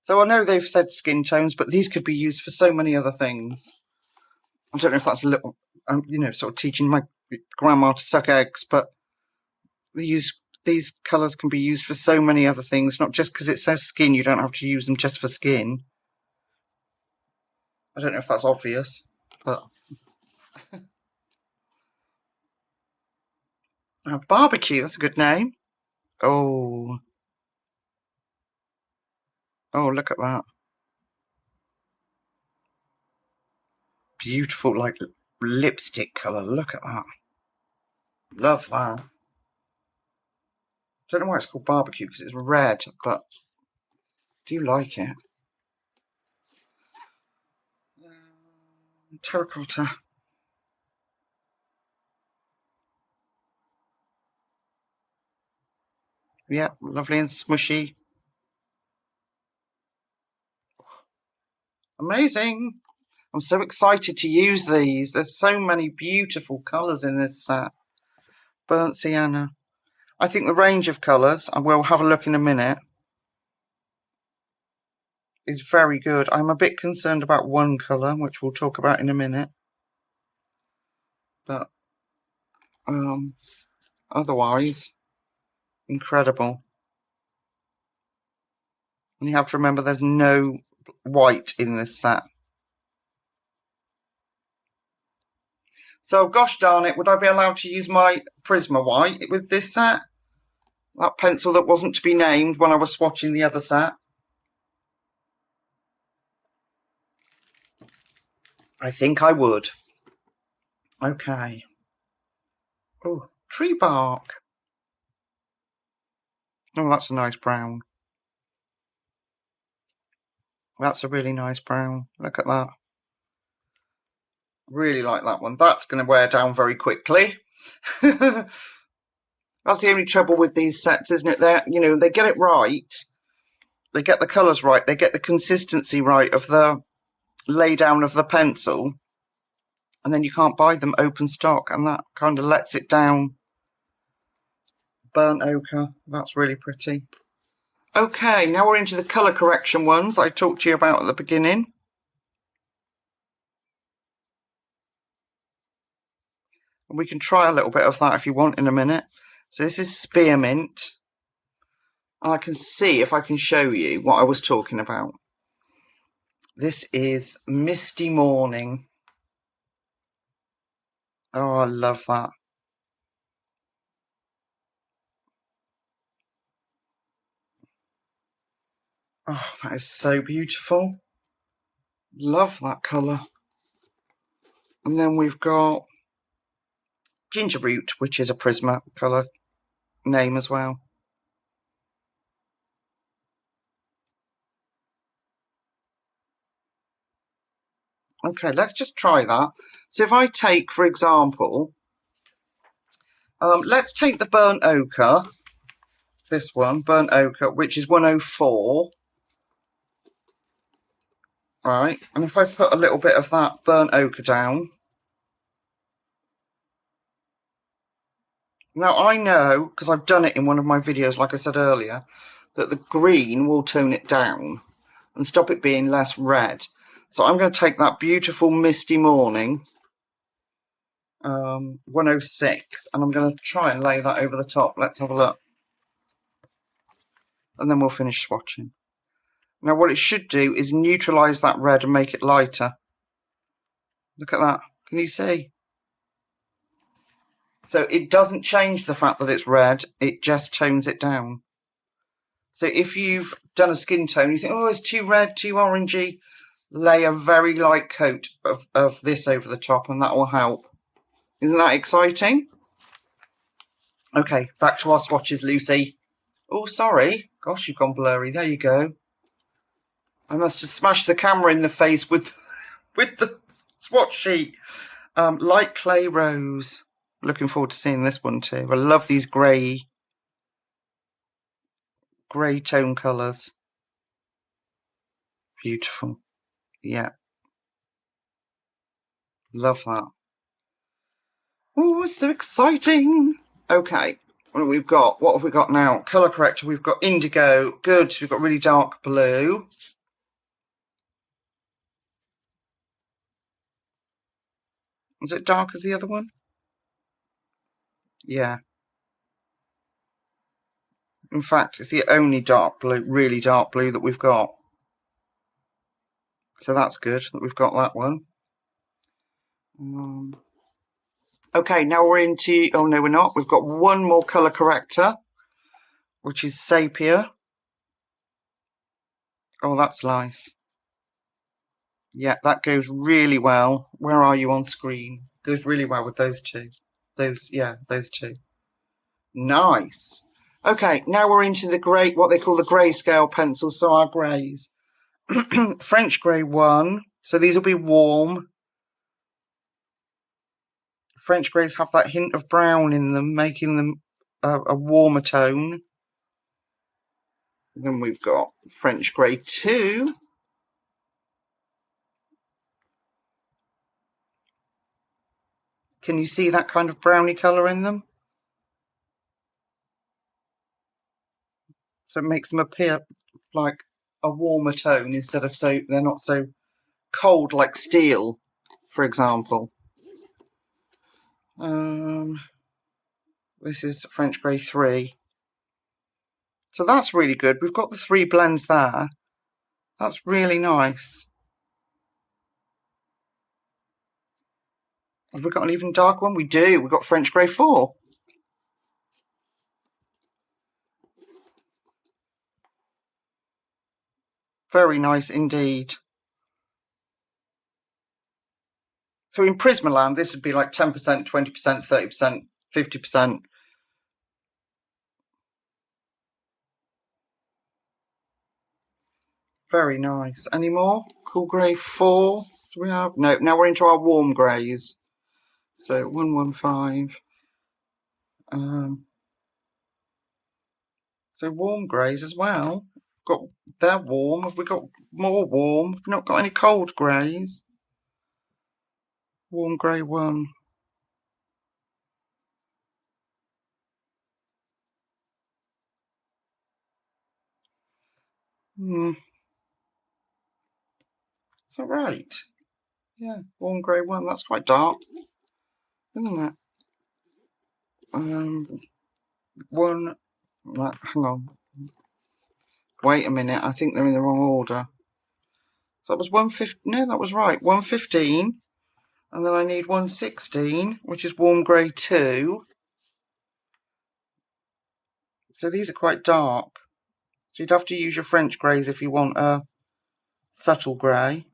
So I know they've said skin tones, but these could be used for so many other things. I don't know if that's a little, you know, sort of teaching my grandma to suck eggs, but these colours can be used for so many other things, not just because it says skin, you don't have to use them just for skin. I don't know if that's obvious, but... Barbecue, that's a good name. Oh. Oh, look at that. Beautiful, like, lipstick colour. Look at that. Love that. Don't know why it's called barbecue, because it's red, but do you like it? Terracotta. Yeah, lovely and smushy. Amazing. I'm so excited to use these. There's so many beautiful colours in this set. Burnt sienna. I think the range of colours, and we'll have a look in a minute, is very good. I'm a bit concerned about one colour, which we'll talk about in a minute. but otherwise, incredible. And you have to remember there's no white in this set. So, gosh darn it, would I be allowed to use my Prisma white with this set? That pencil that wasn't to be named when I was swatching the other set? I think I would. Okay. Oh, tree bark. Oh, that's a nice brown. That's a really nice brown. Look at that. Really like that one. That's going to wear down very quickly. That's the only trouble with these sets, isn't it? They get it right. They get the colours right. They get the consistency right of the lay down of the pencil. And then you can't buy them open stock. And that kind of lets it down. Burnt ochre. That's really pretty. Okay, now we're into the colour correction ones I talked to you about at the beginning. And we can try a little bit of that if you want in a minute. So this is spearmint. And I can see if I can show you what I was talking about. This is Misty Morning. Oh, I love that. Oh, that is so beautiful. Love that colour. And then we've got Ginger Root, which is a Prisma colour name as well. Okay, let's just try that. So if I take, for example, let's take the burnt ochre, this one, burnt ochre, which is 104. Right, and if I put a little bit of that burnt ochre down. Now I know, because I've done it in one of my videos, like I said earlier, that the green will tone it down and stop it being less red. So I'm going to take that beautiful Misty Morning, 106, and I'm going to try and lay that over the top. Let's have a look. And then we'll finish swatching. Now what it should do is neutralise that red and make it lighter. Look at that. Can you see? So it doesn't change the fact that it's red, it just tones it down. So if you've done a skin tone, you think, oh, it's too red, too orangey, lay a very light coat of this over the top and that will help. Isn't that exciting? Okay, back to our swatches, Lucy. Oh, sorry. Gosh, you've gone blurry. There you go. I must have smashed the camera in the face with the swatch sheet. Light Clay Rose. Looking forward to seeing this one too. I love these grey tone colours. Beautiful. Yeah. Love that. Oh, it's so exciting. Okay. What have we got? What have we got now? Colour corrector. We've got indigo. Good. So we've got really dark blue. Is it dark as the other one? Yeah. In fact, it's the only dark blue, really dark blue that we've got. So that's good that we've got that one. Okay, now we're into... Oh, no, we're not. We've got one more colour corrector, which is Sepia. Oh, that's nice. Yeah, that goes really well. Where are you on screen? Goes really well with those two. Those two. Nice. Okay, now we're into the grey, what they call the grayscale pencils, so our greys. French grey 1. So these will be warm. French greys have that hint of brown in them, making them a warmer tone. Then we've got French grey 2. Can you see that kind of browny colour in them? So it makes them appear like a warmer tone instead of they're not so cold like steel, for example. This is French Grey 3. So that's really good. We've got the 3 blends there. That's really nice. Have we got an even darker one? We do. We've got French Grey 4. Very nice indeed. So in Prismaland, this would be like 10%, 20%, 30%, 50%. Very nice. Any more? Cool Grey 4. Do we have? No, now we're into our warm greys. So 115. So warm greys as well. They're warm. Have we got more warm? We've not got any cold greys. Warm grey 1. Is that right? Yeah, warm grey 1. That's quite dark, isn't it? One. Right, hang on. Wait a minute. I think they're in the wrong order. So that was 115. No, that was right. 115. And then I need 116, which is warm grey 2. So these are quite dark. So you'd have to use your French greys if you want a subtle grey.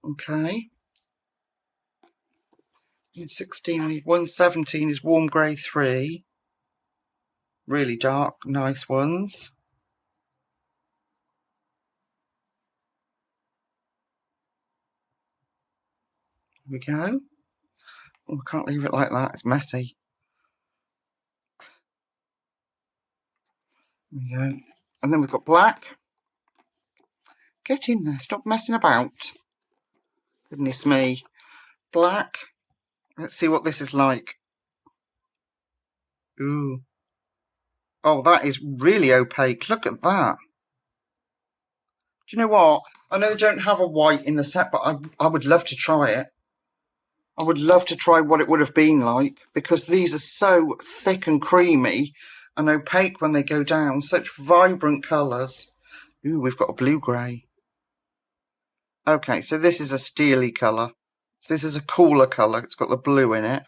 Okay. 16, I need 117 is warm grey 3. Really dark, nice ones. Here we go. Oh, I can't leave it like that, it's messy. There we go. And then we've got black. Get in there, stop messing about. Goodness me. Black. Let's see what this is like. Ooh. Oh, that is really opaque. Look at that. Do you know what? I know they don't have a white in the set, but I would love to try it. I would love to try what it would have been like, because these are so thick and creamy and opaque when they go down. Such vibrant colours. Ooh, we've got a blue grey. Okay, so this is a steely colour. So this is a cooler colour. It's got the blue in it.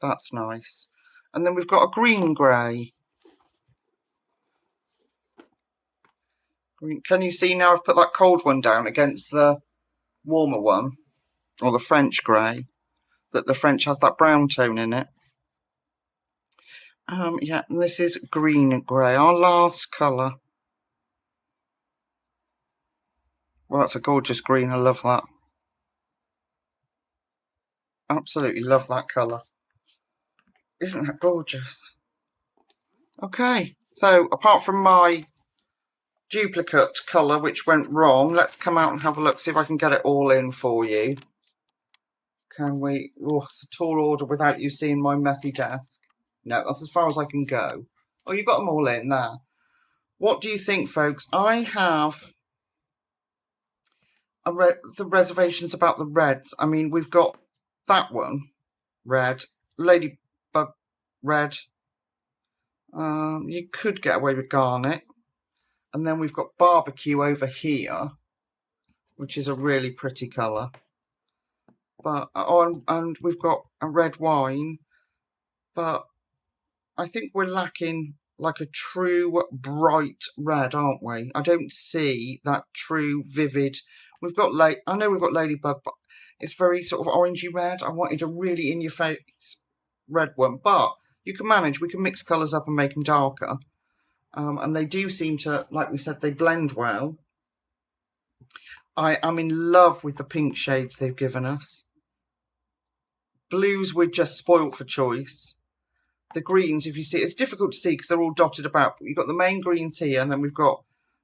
That's nice. And then we've got a green grey. Can you see now I've put that cold one down against the warmer one, or the French grey, that the French has that brown tone in it. Yeah, and this is green grey, our last colour. Well, that's a gorgeous green. I love that. Absolutely love that colour. Isn't that gorgeous? Okay, so apart from my duplicate colour which went wrong, let's come out and have a look, see if I can get it all in for you. Can we? Oh, it's a tall order without you seeing my messy desk. No, that's as far as I can go. Oh, you've got them all in there. What do you think, folks? I have some reservations about the reds. I mean, we've got that one, red, ladybug red. You could get away with garnet. And then we've got barbecue over here, which is a really pretty colour. But and we've got a red wine, but I think we're lacking like a true bright red, aren't we? I don't see that true vivid. We've got I know we've got ladybug, but it's very sort of orangey red. I wanted a really in your face red one, but you can manage. We can mix colours up and make them darker, and they do seem to, like we said, they blend well. I am in love with the pink shades they've given us. Blues we're just spoilt for choice. The greens, if you see, it's difficult to see because they're all dotted about, but you've got the main greens here, and then we've got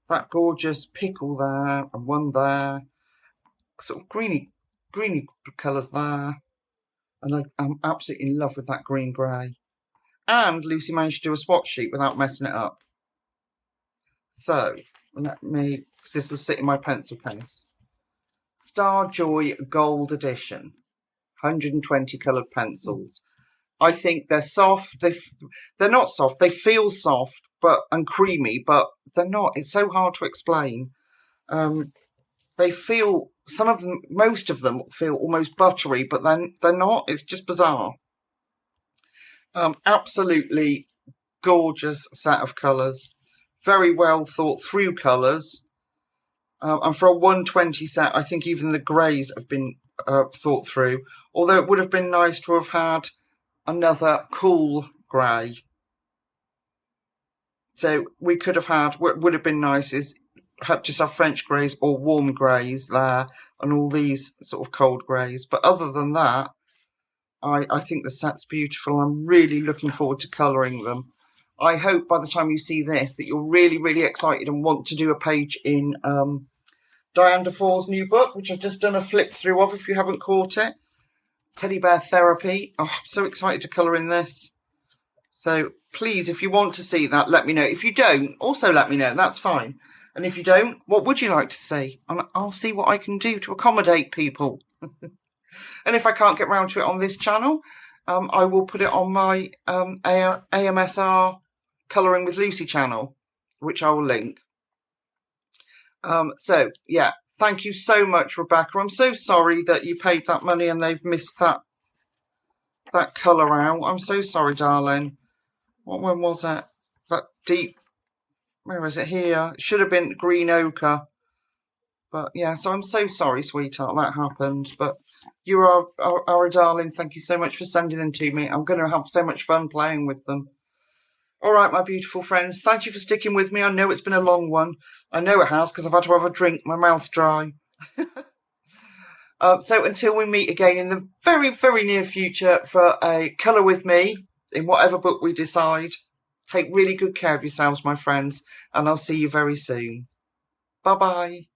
that gorgeous pickle there, and one there, sort of greeny colours there, and I'm absolutely in love with that green grey. And Lucy managed to do a swatch sheet without messing it up. So, Let me, because this will sit in my pencil case. Star Joy Gold Edition, 120 coloured pencils. I think they're soft. They're not soft. They feel soft, and creamy, but they're not. It's so hard to explain. They feel, some of them, most of them feel almost buttery, but then they're not. It's just bizarre. Absolutely gorgeous set of colours. Very well thought through colours. And for a 120 set, I think even the greys have been thought through. Although it would have been nice to have had another cool grey. So we could have had, what would have been nice is just have French greys or warm greys there, and all these sort of cold greys. But other than that, I think the set's beautiful. I'm really looking forward to colouring them. I hope by the time you see this that you're really, really excited and want to do a page in Diane Defore's new book, which I've just done a flip through of if you haven't caught it. Teddy Bear Therapy. Oh, I'm so excited to colour in this. So please, if you want to see that, let me know. If you don't, also let me know. That's fine. And if you don't, what would you like to see? And I'll see what I can do to accommodate people. And if I can't get round to it on this channel, I will put it on my AMSR Colouring with Lucy channel, which I will link. So, yeah, thank you so much, Rebecca. I'm so sorry that you paid that money and they've missed that colour out. I'm so sorry, darling. What one was it? That deep, where is it here? It should have been green ochre. But yeah, so I'm so sorry, sweetheart, that happened. But you are a darling. Thank you so much for sending them to me. I'm going to have so much fun playing with them. All right, my beautiful friends, thank you for sticking with me. I know it's been a long one. I know it has because I've had to have a drink, my mouth dry. So until we meet again in the very, very near future for a colour with me, in whatever book we decide, take really good care of yourselves, my friends, and I'll see you very soon. Bye-bye.